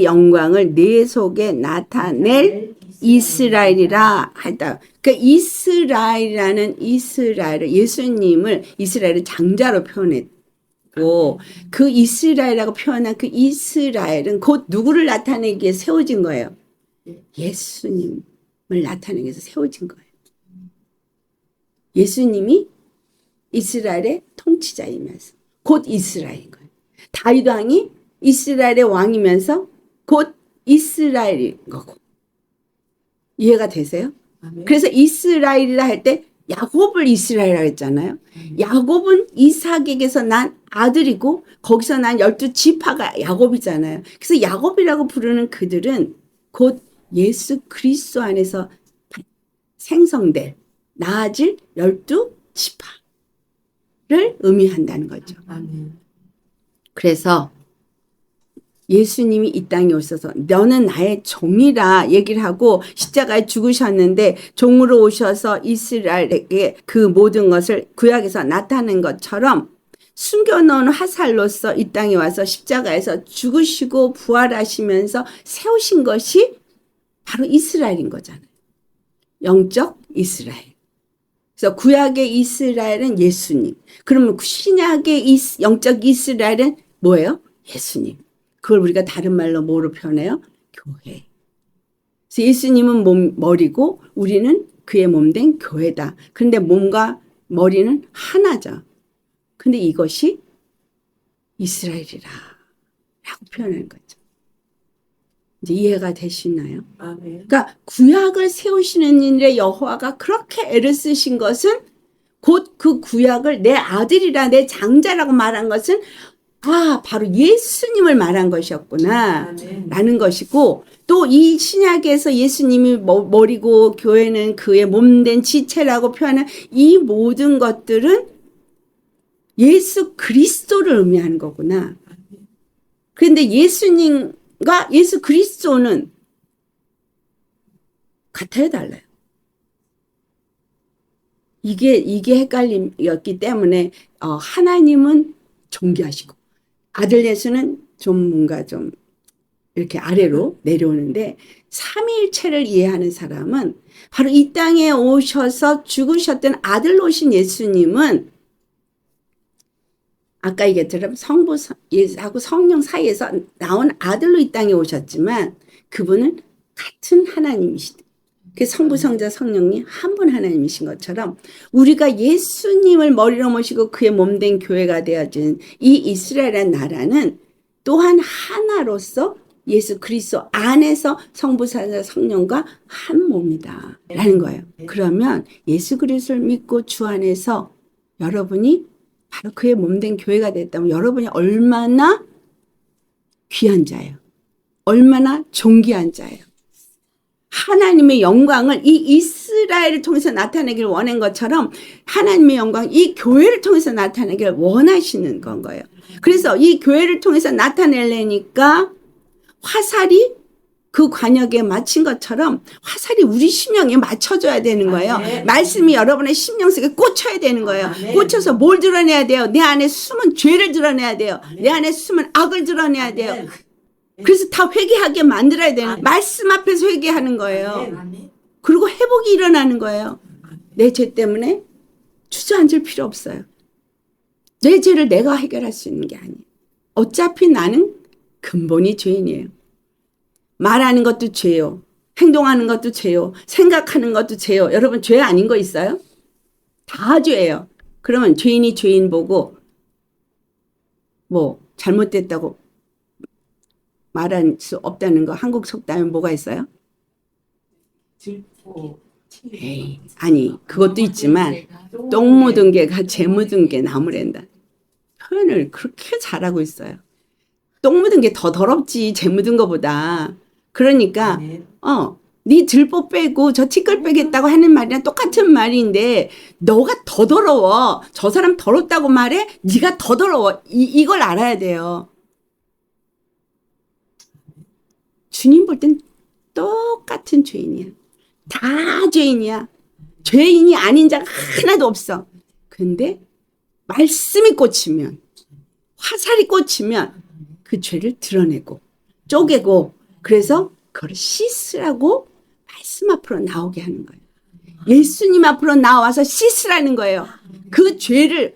영광을 내 속에 나타낼 이스라엘이라 했다. 그러니까 이스라엘이라는 예수님을 이스라엘을 장자로 표현했고 그 이스라엘이라고 표현한 그 이스라엘은 곧 누구를 나타내기 위해 세워진 거예요. 예수님을 나타내기 위해서 세워진 거예요. 예수님이 이스라엘의 통치자이면서 곧 이스라엘인 거예요. 다윗 왕이 이스라엘의 왕이면서 곧 이스라엘인 거고. 이해가 되세요? 그래서 이스라엘이라 할 때 야곱을 이스라엘이라고 했잖아요. 야곱은 이삭에게서 난 아들이고 거기서 난 12지파가 야곱이잖아요. 그래서 야곱이라고 부르는 그들은 곧 예수 그리스도 안에서 생성될 나아질 12지파를 의미한다는 거죠. 그래서 예수님이 이 땅에 오셔서 너는 나의 종이라 얘기를 하고 십자가에 죽으셨는데 종으로 오셔서 이스라엘에게 그 모든 것을 구약에서 나타낸 것처럼 숨겨놓은 화살로서 이 땅에 와서 십자가에서 죽으시고 부활하시면서 세우신 것이 바로 이스라엘인 거잖아요. 영적 이스라엘. 그래서 구약의 이스라엘은 예수님. 그러면 신약의 영적 이스라엘은 뭐예요? 예수님. 그걸 우리가 다른 말로 뭐로 표현해요? 교회. 그래서 예수님은 머리고 우리는 그의 몸된 교회다. 그런데 몸과 머리는 하나죠. 근데 이것이 이스라엘이라 라고 표현하는 거죠. 이제 이해가 되시나요? 아멘. 그러니까 구약을 세우시는 일에 여호와가 그렇게 애를 쓰신 것은 곧 그 구약을 내 아들이라 내 장자라고 말한 것은 바로 예수님을 말한 것이었구나 아멘. 라는 것이고, 또 이 신약에서 예수님이 머리고 교회는 그의 몸된 지체라고 표하는 이 모든 것들은 예수 그리스도를 의미하는 거구나. 그런데 예수님과 예수 그리스도는 같아요, 달라요? 이게 헷갈림이었기 때문에 하나님은 존귀하시고 아들 예수는 좀 뭔가 좀 이렇게 아래로 내려오는데, 삼위일체를 이해하는 사람은 바로 이 땅에 오셔서 죽으셨던 아들로 오신 예수님은 아까 얘기했처럼 성부하고 성령 사이에서 나온 아들로 이 땅에 오셨지만 그분은 같은 하나님이시다. 그 성부, 성자, 성령이 한 분 하나님이신 것처럼 우리가 예수님을 머리로 모시고 그의 몸된 교회가 되어진 이 이스라엘의 나라는 또한 하나로서 예수 그리스도 안에서 성부, 성자, 성령과 한 몸이다 라는 거예요. 그러면 예수 그리스도를 믿고 주 안에서 여러분이 바로 그의 몸된 교회가 됐다면 여러분이 얼마나 귀한 자예요. 얼마나 존귀한 자예요. 하나님의 영광을 이 이스라엘을 통해서 나타내기를 원한 것처럼 하나님의 영광 이 교회를 통해서 나타내기를 원하시는 건 거예요. 그래서 이 교회를 통해서 나타내려니까 화살이 그 관역에 맞힌 것처럼 화살이 우리 심령에 맞춰줘야 되는 거예요. 말씀이 여러분의 심령 속에 꽂혀야 되는 거예요. 꽂혀서 뭘 드러내야 돼요? 내 안에 숨은 죄를 드러내야 돼요. 내 안에 숨은 악을 드러내야 돼요. 그래서 다 회개하게 만들어야 되는, 말씀 앞에서 회개하는 거예요. 그리고 회복이 일어나는 거예요. 내 죄 때문에 주저앉을 필요 없어요. 내 죄를 내가 해결할 수 있는 게 아니에요. 어차피 나는 근본이 죄인이에요. 말하는 것도 죄요. 행동하는 것도 죄요. 생각하는 것도 죄요. 여러분 죄 아닌 거 있어요? 다 죄예요. 그러면 죄인이 죄인 보고 뭐 잘못됐다고 말할 수 없다는 거 한국 속담에 뭐가 있어요? 에이, 아니 그것도 있지만 똥 묻은 개가 재 묻은 개 나무랜다. 표현을 그렇게 잘하고 있어요. 똥 묻은 게 더 더럽지 재 묻은 거보다. 그러니까 네 들보 빼고 저 티끌 빼겠다고 하는 말이랑 똑같은 말인데 너가 더 더러워. 저 사람 더럽다고 말해? 네가 더 더러워. 이걸 알아야 돼요. 주님 볼 땐 똑같은 죄인이야. 다 죄인이야. 죄인이 아닌 자가 하나도 없어. 근데 말씀이 꽂히면, 화살이 꽂히면 그 죄를 드러내고 쪼개고, 그래서 그걸 씻으라고 말씀 앞으로 나오게 하는 거예요. 예수님 앞으로 나와서 씻으라는 거예요. 그 죄를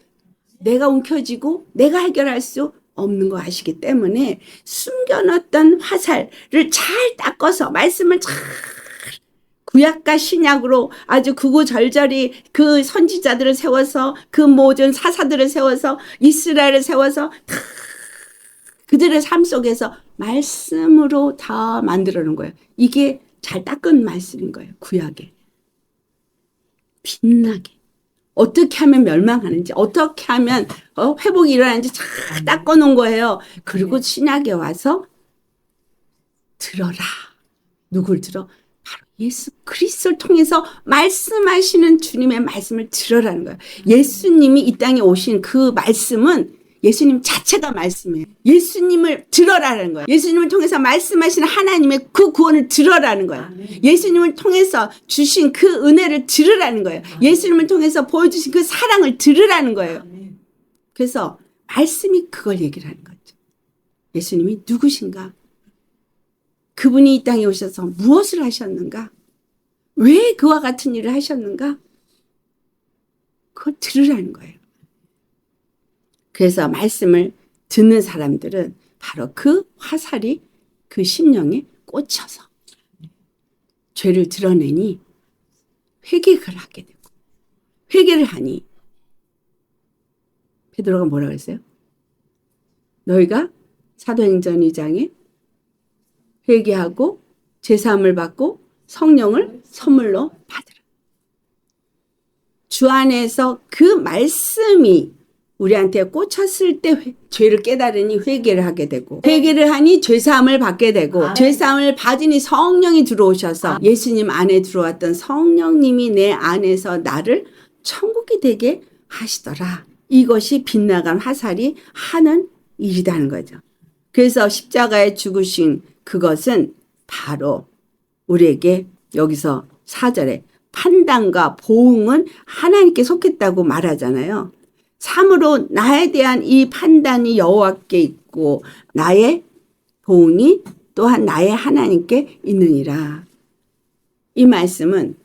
내가 움켜쥐고 내가 해결할 수 없는 거 아시기 때문에 숨겨놨던 화살을 잘 닦아서 말씀을 잘 구약과 신약으로 아주 구구절절히 그 선지자들을 세워서 그 모든 사사들을 세워서 이스라엘을 세워서 다 그들의 삶 속에서 말씀으로 다 만들어 놓은 거예요. 이게 잘 닦은 말씀인 거예요. 구약에. 빛나게. 어떻게 하면 멸망하는지, 어떻게 하면 회복이 일어나는지 잘 닦아 놓은 거예요. 그리고 신약에 와서 들어라. 누굴 들어? 바로 예수 그리스도를 통해서 말씀하시는 주님의 말씀을 들어라는 거예요. 예수님이 이 땅에 오신 그 말씀은 예수님 자체가 말씀이에요. 예수님을 들어라는 거예요. 예수님을 통해서 말씀하시는 하나님의 그 구원을 들어라는 거예요. 예수님을 통해서 주신 그 은혜를 들으라는 거예요. 예수님을 통해서 보여주신 그 사랑을 들으라는 거예요. 그래서 말씀이 그걸 얘기를 하는 거죠. 예수님이 누구신가? 그분이 이 땅에 오셔서 무엇을 하셨는가? 왜 그와 같은 일을 하셨는가? 그걸 들으라는 거예요. 그래서 말씀을 듣는 사람들은 바로 그 화살이 그 심령에 꽂혀서 죄를 드러내니 회개를 하게 되고, 회개를 하니 베드로가 뭐라 그랬어요? 너희가 사도행전 2장에 회개하고 제사함을 받고 성령을 선물로 받으라. 주 안에서 그 말씀이 우리한테 꽂혔을 때 죄를 깨달으니 회개를 하게 되고, 회개를 하니 죄사함을 받게 되고, 죄사함을 받으니 성령이 들어오셔서 예수님 안에 들어왔던 성령님이 내 안에서 나를 천국이 되게 하시더라. 이것이 빛나간 화살이 하는 일이라는 거죠. 그래서 십자가에 죽으신 그것은 바로 우리에게 여기서 4절에 판단과 보응은 하나님께 속했다고 말하잖아요. 참으로 나에 대한 이 판단이 여호와께 있고 나의 보응이 또한 나의 하나님께 있느니라. 이 말씀은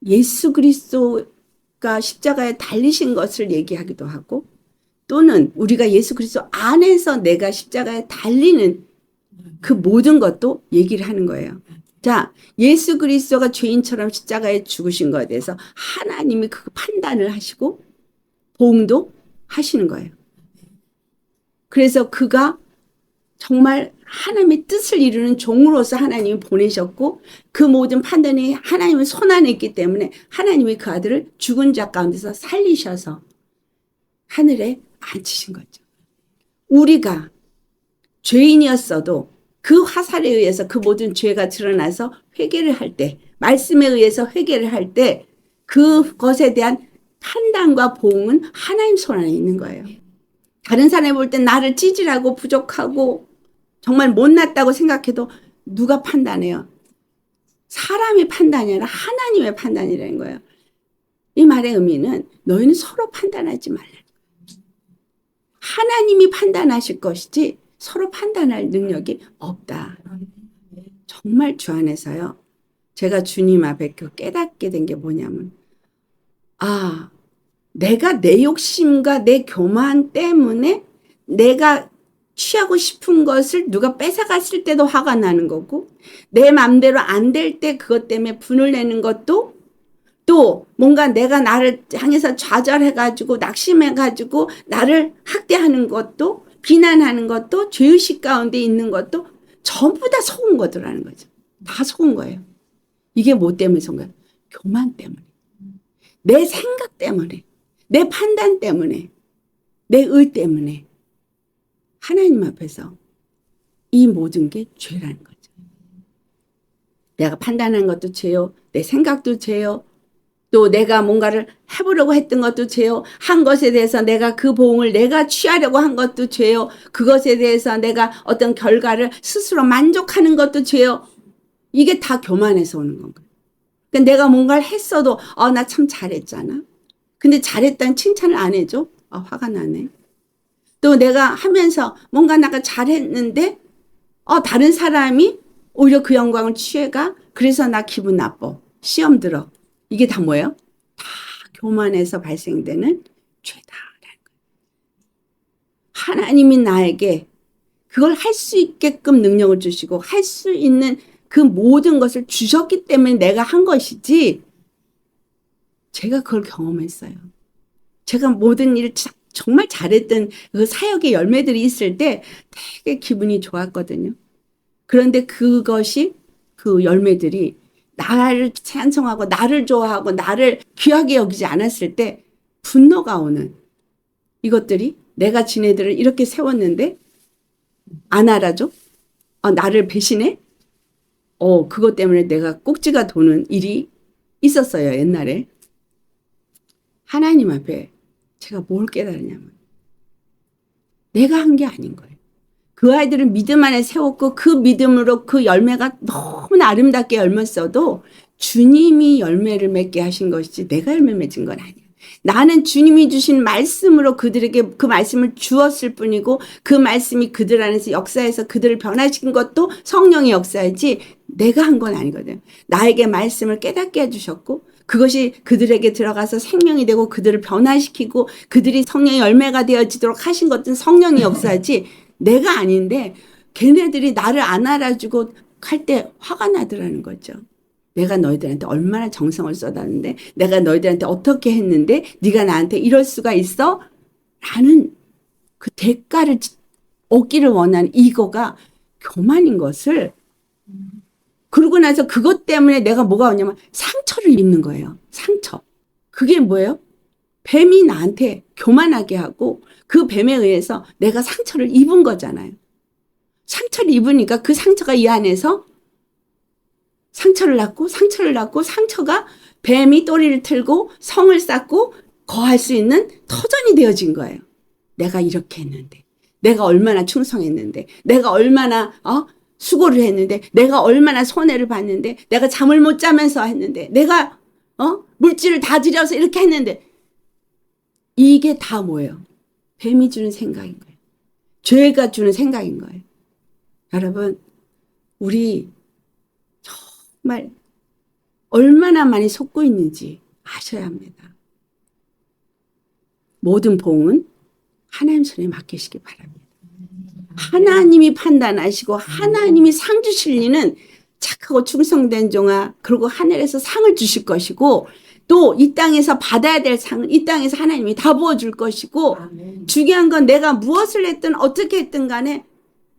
예수 그리스도가 십자가에 달리신 것을 얘기하기도 하고, 또는 우리가 예수 그리스도 안에서 내가 십자가에 달리는 그 모든 것도 얘기를 하는 거예요. 자, 예수 그리스도가 죄인처럼 십자가에 죽으신 것에 대해서 하나님이 그 판단을 하시고 보응도 하시는 거예요. 그래서 그가 정말 하나님의 뜻을 이루는 종으로서 하나님이 보내셨고, 그 모든 판단이 하나님의 손안에 있기 때문에 하나님이 그 아들을 죽은 자 가운데서 살리셔서 하늘에 앉히신 거죠. 우리가 죄인이었어도 그 화살에 의해서 그 모든 죄가 드러나서 회개를 할 때, 말씀에 의해서 회개를 할 때 그것에 대한 판단과 보응은 하나님 손 안에 있는 거예요. 다른 사람이 볼 땐 나를 찌질하고 부족하고 정말 못났다고 생각해도 누가 판단해요? 사람의 판단이 아니라 하나님의 판단이라는 거예요. 이 말의 의미는 너희는 서로 판단하지 말라. 하나님이 판단하실 것이지 서로 판단할 능력이 없다. 정말 주 안에서요. 제가 주님 앞에 깨닫게 된 게 뭐냐면, 내가 내 욕심과 내 교만 때문에 내가 취하고 싶은 것을 누가 뺏어갔을 때도 화가 나는 거고, 내 마음대로 안 될 때 그것 때문에 분을 내는 것도, 또 뭔가 내가 나를 향해서 좌절해가지고 낙심해가지고 나를 학대하는 것도, 비난하는 것도, 죄의식 가운데 있는 것도 전부 다 속은 거더라는 거죠. 다 속은 거예요. 이게 뭐 때문에 속은 거예요? 교만 때문에, 내 생각 때문에, 내 판단 때문에, 내 의 때문에 하나님 앞에서 이 모든 게 죄라는 거죠. 내가 판단한 것도 죄요, 내 생각도 죄요, 또 내가 뭔가를 해보려고 했던 것도 죄요, 한 것에 대해서 내가 그 보응을 내가 취하려고 한 것도 죄요, 그것에 대해서 내가 어떤 결과를 스스로 만족하는 것도 죄요. 이게 다 교만에서 오는 건가요? 그러니까 내가 뭔가를 했어도 나 참 잘했잖아. 근데 잘했다는 칭찬을 안 해줘? 화가 나네. 또 내가 하면서 뭔가 내가 잘했는데 다른 사람이 오히려 그 영광을 취해가. 그래서 나 기분 나빠. 시험 들어. 이게 다 뭐예요? 다 교만에서 발생되는 죄다라는 거예요. 하나님이 나에게 그걸 할 수 있게끔 능력을 주시고 할 수 있는 그 모든 것을 주셨기 때문에 내가 한 것이지, 제가 그걸 경험했어요. 제가 모든 일을 정말 잘했던 그 사역의 열매들이 있을 때 되게 기분이 좋았거든요. 그런데 그것이, 그 열매들이 나를 찬송하고 나를 좋아하고 나를 귀하게 여기지 않았을 때 분노가 오는, 이것들이 내가 지네들을 이렇게 세웠는데 안 알아줘? 나를 배신해? 그것 때문에 내가 꼭지가 도는 일이 있었어요, 옛날에. 하나님 앞에 제가 뭘 깨달았냐면, 내가 한 게 아닌 거예요. 그 아이들은 믿음 안에 세웠고 그 믿음으로 그 열매가 너무나 아름답게 열렸어도 주님이 열매를 맺게 하신 것이지 내가 열매 맺은 건 아니에요. 나는 주님이 주신 말씀으로 그들에게 그 말씀을 주었을 뿐이고, 그 말씀이 그들 안에서 역사해서 그들을 변화시킨 것도 성령의 역사이지 내가 한 건 아니거든요. 나에게 말씀을 깨닫게 해주셨고 그것이 그들에게 들어가서 생명이 되고 그들을 변화시키고 그들이 성령의 열매가 되어지도록 하신 것은 성령의 역사지 내가 아닌데, 걔네들이 나를 안 알아주고 할 때 화가 나더라는 거죠. 내가 너희들한테 얼마나 정성을 쏟았는데, 내가 너희들한테 어떻게 했는데 네가 나한테 이럴 수가 있어? 라는 그 대가를 얻기를 원하는 이거가 교만인 것을, 그러고 나서 그것 때문에 내가 뭐가 오냐면 상처를 입는 거예요. 상처. 그게 뭐예요? 뱀이 나한테 교만하게 하고 그 뱀에 의해서 내가 상처를 입은 거잖아요. 상처를 입으니까 그 상처가 이 안에서 상처를 낳고 상처가 뱀이 또리를 틀고 성을 쌓고 거할 수 있는 터전이 되어진 거예요. 내가 이렇게 했는데, 내가 얼마나 충성했는데, 내가 얼마나 수고를 했는데, 내가 얼마나 손해를 봤는데, 내가 잠을 못 자면서 했는데, 내가 물질을 다 들여서 이렇게 했는데, 이게 다 뭐예요? 뱀이 주는 생각인 거예요. 죄가 주는 생각인 거예요. 여러분, 우리 정말 얼마나 많이 속고 있는지 아셔야 합니다. 모든 봉은 하나님 손에 맡기시기 바랍니다. 하나님이 판단하시고 하나님이 상 주실 리는 착하고 충성된 종아, 그리고 하늘에서 상을 주실 것이고, 또 이 땅에서 받아야 될 상을 이 땅에서 하나님이 다 부어줄 것이고, 중요한 건 내가 무엇을 했든 어떻게 했든 간에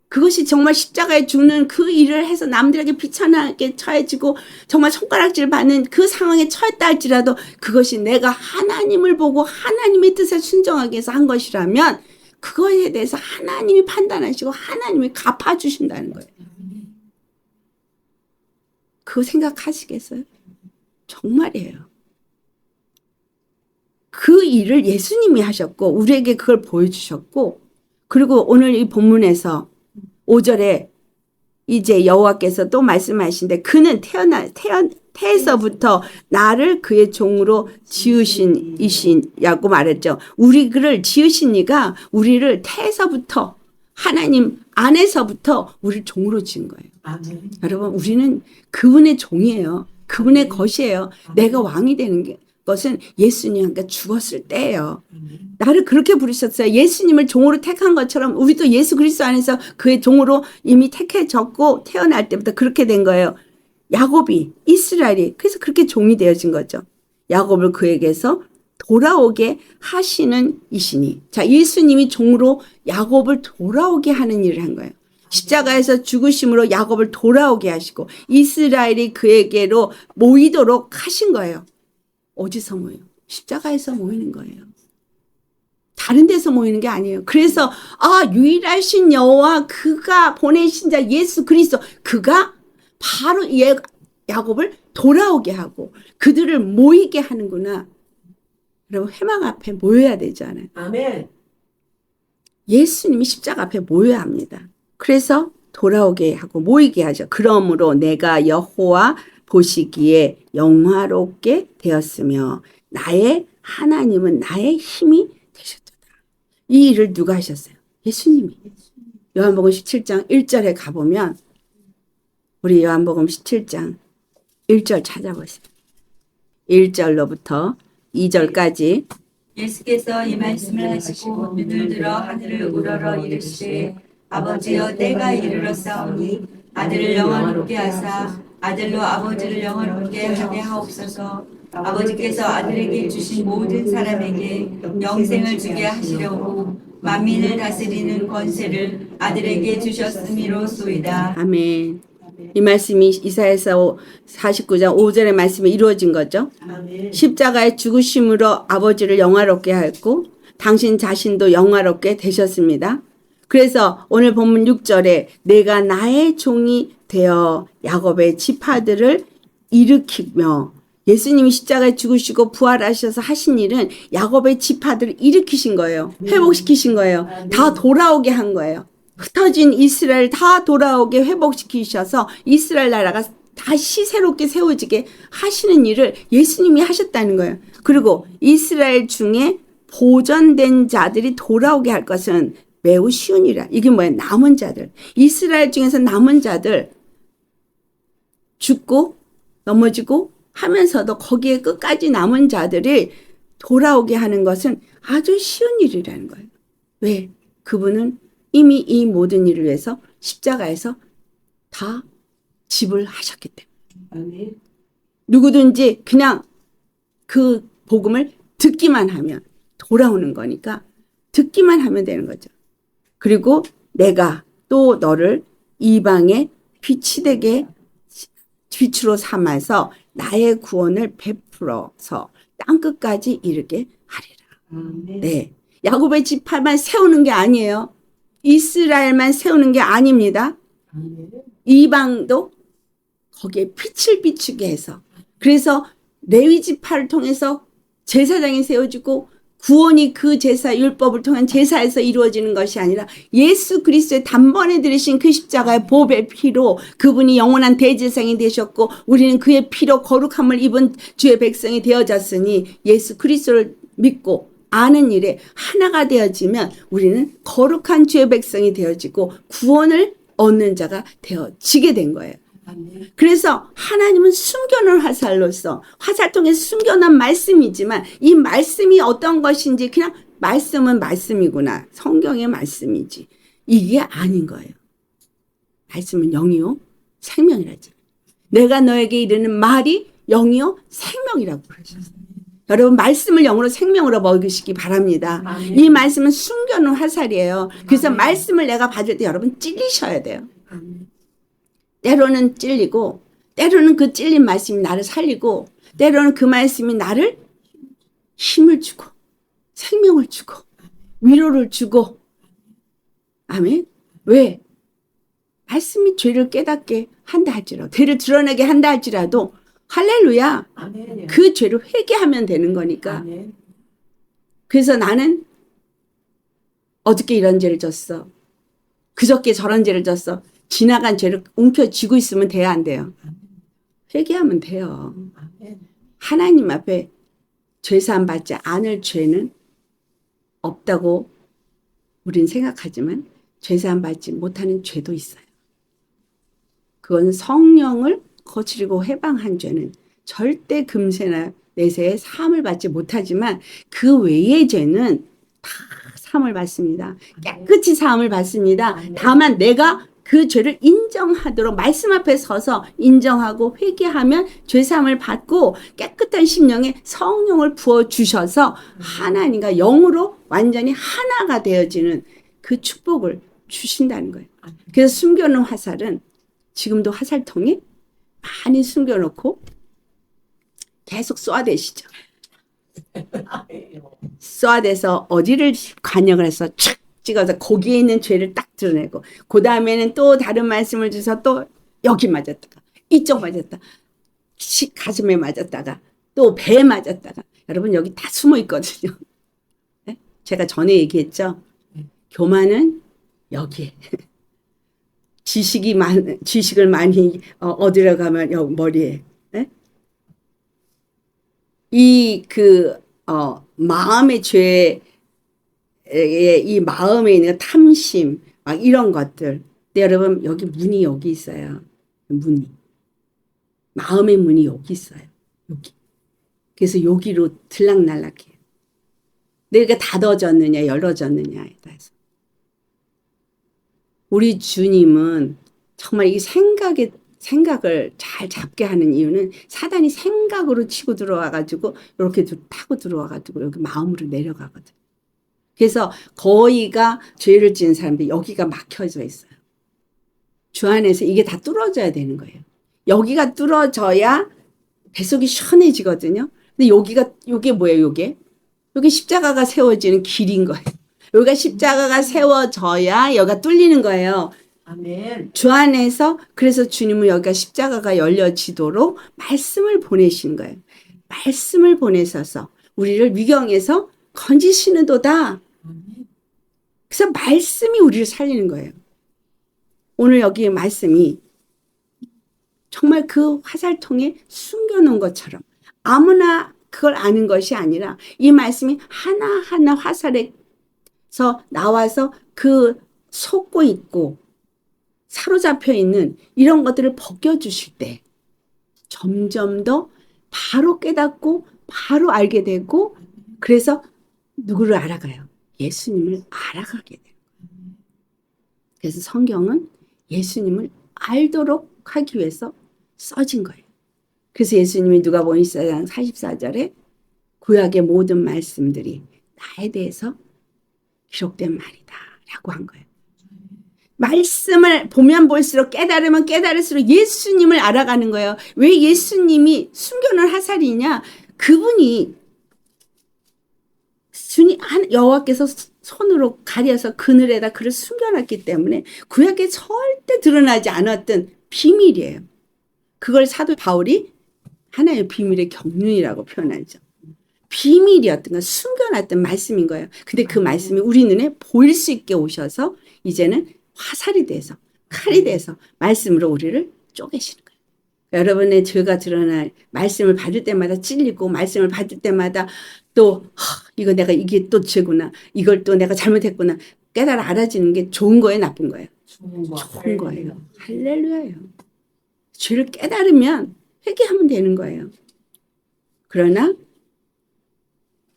그것이 정말 십자가에 죽는 그 일을 해서 남들에게 비천하게 처해지고 정말 손가락질 받는 그 상황에 처했다 할지라도 그것이 내가 하나님을 보고 하나님의 뜻에 순종하기 위해서 한 것이라면 그거에 대해서 하나님이 판단하시고 하나님이 갚아주신다는 거예요. 그거 생각하시겠어요? 정말이에요. 그 일을 예수님이 하셨고 우리에게 그걸 보여주셨고, 그리고 오늘 이 본문에서 5절에 이제 여호와께서 또 말씀하신데, 그는 태에서부터 나를 그의 종으로 지으신 이시냐고 말했죠. 우리를 지으신 이가 우리를 태에서부터, 하나님 안에서부터 우리를 종으로 지은 거예요. 아멘. 여러분, 우리는 그분의 종이에요. 그분의 것이에요. 내가 왕이 되는 것은 예수님과 죽었을 때예요. 나를 그렇게 부르셨어요. 예수님을 종으로 택한 것처럼 우리도 예수 그리스도 안에서 그의 종으로 이미 택해졌고 태어날 때부터 그렇게 된 거예요. 야곱이, 이스라엘이 그래서 그렇게 종이 되어진 거죠. 야곱을 그에게서 돌아오게 하시는 이시니. 자, 예수님이 종으로 야곱을 돌아오게 하는 일을 한 거예요. 십자가에서 죽으심으로 야곱을 돌아오게 하시고 이스라엘이 그에게로 모이도록 하신 거예요. 어디서 모여요? 십자가에서 모이는 거예요. 다른 데서 모이는 게 아니에요. 그래서 유일하신 여호와, 그가 보내신 자 예수 그리스도, 그가 바로 야곱을 돌아오게 하고 그들을 모이게 하는구나. 여러분, 회막 앞에 모여야 되잖아요. 아멘. 예수님이 십자가 앞에 모여야 합니다. 그래서 돌아오게 하고 모이게 하죠. 그러므로 내가 여호와 보시기에 영화롭게 되었으며 나의 하나님은 나의 힘이 되셨도다. 이 일을 누가 하셨어요? 예수님이. 요한복음 17장 1절에 가보면, 우리 요한복음 17장 1절 찾아보세요. 1절로부터 2절까지. 예수께서 이 말씀을 하시고 눈을 들어 하늘을 우러러 이르시되, 아버지여 때가 이르렀사오니 아들을 영화롭게 하사 아들로 아버지를 영화롭게 하게 하옵소서. 아버지께서 아들에게 주신 모든 사람에게 영생을 주게 하시려고 만민을 다스리는 권세를 아들에게 주셨음이로소이다. 아멘. 이 말씀이 이사야서 49장 5절의 말씀이 이루어진 거죠. 아멘. 십자가의 죽으심으로 아버지를 영화롭게 하였고 당신 자신도 영화롭게 되셨습니다. 그래서 오늘 본문 6절에 내가 나의 종이 되어 야곱의 지파들을 일으키며, 예수님이 십자가에 죽으시고 부활하셔서 하신 일은 야곱의 지파들을 일으키신 거예요. 회복시키신 거예요. 다 돌아오게 한 거예요. 흩어진 이스라엘 다 돌아오게 회복시키셔서 이스라엘 나라가 다시 새롭게 세워지게 하시는 일을 예수님이 하셨다는 거예요. 그리고 이스라엘 중에 보존된 자들이 돌아오게 할 것은 매우 쉬운 일이야. 이게 뭐야? 남은 자들. 이스라엘 중에서 남은 자들, 죽고 넘어지고 하면서도 거기에 끝까지 남은 자들이 돌아오게 하는 것은 아주 쉬운 일이라는 거예요. 왜? 그분은 이미 이 모든 일을 위해서 십자가에서 다 지불하셨기 때문에. 아멘. 누구든지 그냥 그 복음을 듣기만 하면 돌아오는 거니까 듣기만 하면 되는 거죠. 그리고 내가 또 너를 이방의 빛이 되게 빛으로 삼아서 나의 구원을 베풀어서 땅끝까지 이르게 하리라. 네. 야곱의 지파만 세우는 게 아니에요. 이스라엘만 세우는 게 아닙니다. 이방도 거기에 빛을 비추게 해서, 그래서 레위 지파를 통해서 제사장이 세워지고 구원이 그 제사 율법을 통한 제사에서 이루어지는 것이 아니라 예수 그리스도의 단번에 들으신 그 십자가의 보배 피로 그분이 영원한 대제사장이 되셨고 우리는 그의 피로 거룩함을 입은 주의 백성이 되어졌으니 예수 그리스도를 믿고 아는 일에 하나가 되어지면 우리는 거룩한 주의 백성이 되어지고 구원을 얻는 자가 되어지게 된 거예요. 그래서 하나님은 숨겨놓은 화살로서 화살 통해서 숨겨놓은 말씀이지만 이 말씀이 어떤 것인지 그냥 말씀은 말씀이구나. 성경의 말씀이지. 이게 아닌 거예요. 말씀은 영이요 생명이라지. 내가 너에게 이르는 말이 영이요 생명이라고 그러셨어요. 여러분 말씀을 영으로 생명으로 먹으시기 바랍니다. 아멘. 이 말씀은 숨겨놓은 화살이에요. 그래서 아멘. 말씀을 내가 받을 때 여러분 찔리셔야 돼요. 때로는 찔리고 때로는 그 찔린 말씀이 나를 살리고 때로는 그 말씀이 나를 힘을 주고 생명을 주고 위로를 주고 아멘. 왜? 말씀이 죄를 깨닫게 한다 할지라도 죄를 드러내게 한다 할지라도 할렐루야. 아멘. 그 죄를 회개하면 되는 거니까. 아멘. 그래서 나는 어저께 이런 죄를 졌어. 그저께 저런 죄를 졌어. 지나간 죄를 움켜쥐고 있으면 돼야 안 돼요. 회개하면 돼요. 하나님 앞에 죄사함 받지 않을 죄는 없다고 우린 생각하지만 죄사함 받지 못하는 죄도 있어요. 그건 성령을 거스르고 해방한 죄는 절대 금세나 내세에 사함을 받지 못하지만 그 외의 죄는 다 사함을 받습니다. 깨끗이 사함을 받습니다. 다만 내가 그 죄를 인정하도록 말씀 앞에 서서 인정하고 회개하면 죄사함을 받고 깨끗한 심령에 성령을 부어주셔서 하나님과 영으로 완전히 하나가 되어지는 그 축복을 주신다는 거예요. 그래서 숨겨놓은 화살은 지금도 화살통에 많이 숨겨놓고 계속 쏘아대시죠. 쏘아대서 어디를 관역을 해서 촥 찍어서 거기에 있는 죄를 딱 드러내고 그 다음에는 또 다른 말씀을 주셔서 또 여기 맞았다가 이쪽 맞았다 가슴에 맞았다가 또 배에 맞았다가 여러분 여기 다 숨어 있거든요. 네? 제가 전에 얘기했죠. 교만은 여기에 지식을 많이 얻으러 가면 여기 머리에 네? 마음의 죄 이 마음에 있는 탐심 막 이런 것들. 근데 여러분 여기 문이 여기 있어요. 문이 마음의 문이 여기 있어요. 여기. 그래서 여기로 들락날락해요. 내가 닫아졌느냐 열어졌느냐에 따라서. 우리 주님은 정말 이 생각을 잘 잡게 하는 이유는 사단이 생각으로 치고 들어와가지고 이렇게 타고 들어와가지고 여기 마음으로 내려가거든. 그래서 거의가 죄를 지은 사람들이 여기가 막혀져 있어요. 주 안에서 이게 다 뚫어져야 되는 거예요. 여기가 뚫어져야 뱃속이 시원해지거든요. 근데 요게 뭐예요, 요게? 요게 십자가가 세워지는 길인 거예요. 여기가 십자가가 세워져야 여기가 뚫리는 거예요. 아멘. 주 안에서 그래서 주님은 여기가 십자가가 열려지도록 말씀을 보내신 거예요. 말씀을 보내셔서 우리를 위경에서 건지시는도다. 그래서 말씀이 우리를 살리는 거예요. 오늘 여기에 말씀이 정말 그 화살통에 숨겨놓은 것처럼 아무나 그걸 아는 것이 아니라 이 말씀이 하나하나 화살에서 나와서 그 속고 있고 사로잡혀 있는 이런 것들을 벗겨주실 때 점점 더 바로 깨닫고 바로 알게 되고 그래서 누구를 알아가요? 예수님을 알아가게 돼요. 그래서 성경은 예수님을 알도록 하기 위해서 써진 거예요. 그래서 예수님이 누가복음 24장 44절에 구약의 모든 말씀들이 나에 대해서 기록된 말이다 라고 한 거예요. 말씀을 보면 볼수록 깨달으면 깨달을수록 예수님을 알아가는 거예요. 왜 예수님이 숨겨놓은 화살이냐? 그분이 여호와께서 손으로 가려서 그늘에다 그를 숨겨놨기 때문에 구약에 절대 드러나지 않았던 비밀이에요. 그걸 사도 바울이 하나의 비밀의 경륜이라고 표현하죠. 비밀이었던 건 숨겨놨던 말씀인 거예요. 근데 그 말씀이 우리 눈에 보일 수 있게 오셔서 이제는 화살이 돼서 칼이 돼서 말씀으로 우리를 쪼개시는 거예요. 여러분의 죄가 드러날 말씀을 받을 때마다 찔리고 말씀을 받을 때마다 또 이거 내가 이게 또 죄구나. 이걸 또 내가 잘못했구나. 깨달아 알아지는 게 좋은 거예요, 나쁜 거예요? 좋은 거예요. 할렐루야예요. 죄를 깨달으면 회개하면 되는 거예요. 그러나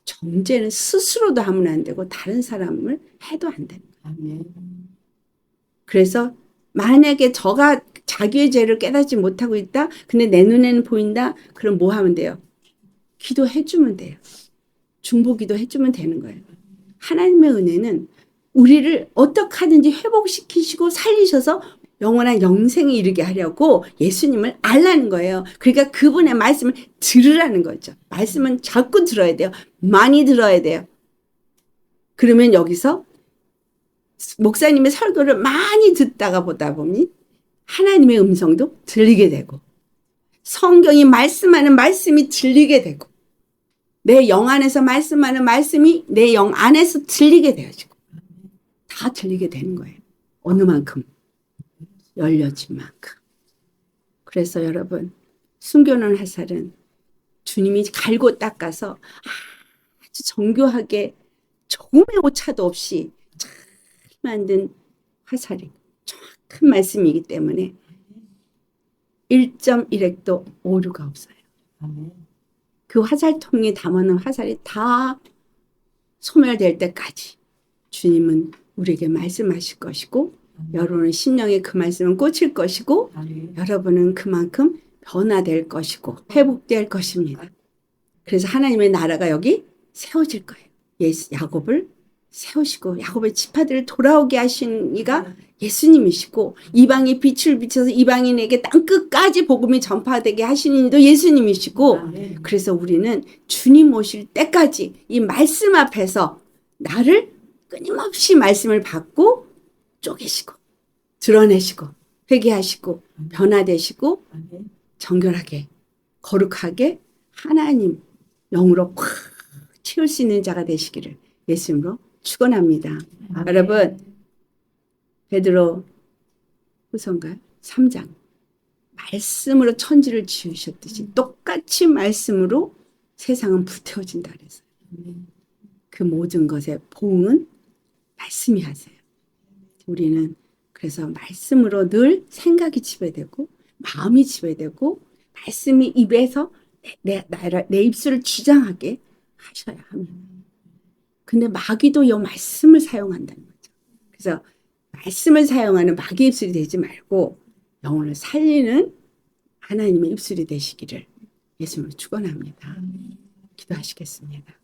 정죄는 스스로도 하면 안 되고 다른 사람을 해도 안 됩니다. 그래서 만약에 저가 자기의 죄를 깨닫지 못하고 있다. 근데 내 눈에는 보인다. 그럼 뭐 하면 돼요? 기도해 주면 돼요. 중보기도 해주면 되는 거예요. 하나님의 은혜는 우리를 어떻게 하든지 회복시키시고 살리셔서 영원한 영생에 이르게 하려고 예수님을 알라는 거예요. 그러니까 그분의 말씀을 들으라는 거죠. 말씀은 자꾸 들어야 돼요. 많이 들어야 돼요. 그러면 여기서 목사님의 설교를 많이 듣다가 보다 보니 하나님의 음성도 들리게 되고 성경이 말씀하는 말씀이 들리게 되고 내 영 안에서 말씀하는 말씀이 내 영 안에서 들리게 되어지고 다 들리게 되는 거예요. 어느 만큼? 열려진 만큼. 그래서 여러분 숨겨놓은 화살은 주님이 갈고 닦아서 아주 정교하게 조금의 오차도 없이 잘 만든 화살이 정확한 말씀이기 때문에 1.1핵도 오류가 없어요. 그 화살통에 담아놓은 화살이 다 소멸될 때까지 주님은 우리에게 말씀하실 것이고 여러분의 심령에 그 말씀은 꽂힐 것이고 여러분은 그만큼 변화될 것이고 회복될 것입니다. 그래서 하나님의 나라가 여기 세워질 거예요. 야곱을 세우시고 야곱의 지파들을 돌아오게 하신 이가 예수님이시고 이방의 빛을 비춰서 이방인에게 땅끝까지 복음이 전파되게 하시는 이도 예수님이시고 그래서 우리는 주님 오실 때까지 이 말씀 앞에서 나를 끊임없이 말씀을 받고 쪼개시고 드러내시고 회개하시고 변화되시고 정결하게 거룩하게 하나님 영으로 꽉 채울 수 있는 자가 되시기를 예수님으로 축원합니다. 여러분 베드로 후서인가요? 3장 말씀으로 천지를 지으셨듯이 똑같이 말씀으로 세상은 불태워진다 그랬어요. 그 모든 것의 보응은 말씀이 하세요. 우리는 그래서 말씀으로 늘 생각이 지배되고 마음이 지배되고 말씀이 입에서 내 입술을 주장하게 하셔야 합니다. 근데 마귀도 이 말씀을 사용한다는 거죠. 그래서 말씀을 사용하는 마귀 입술이 되지 말고 영혼을 살리는 하나님의 입술이 되시기를 예수님으로 축원합니다. 기도하시겠습니다.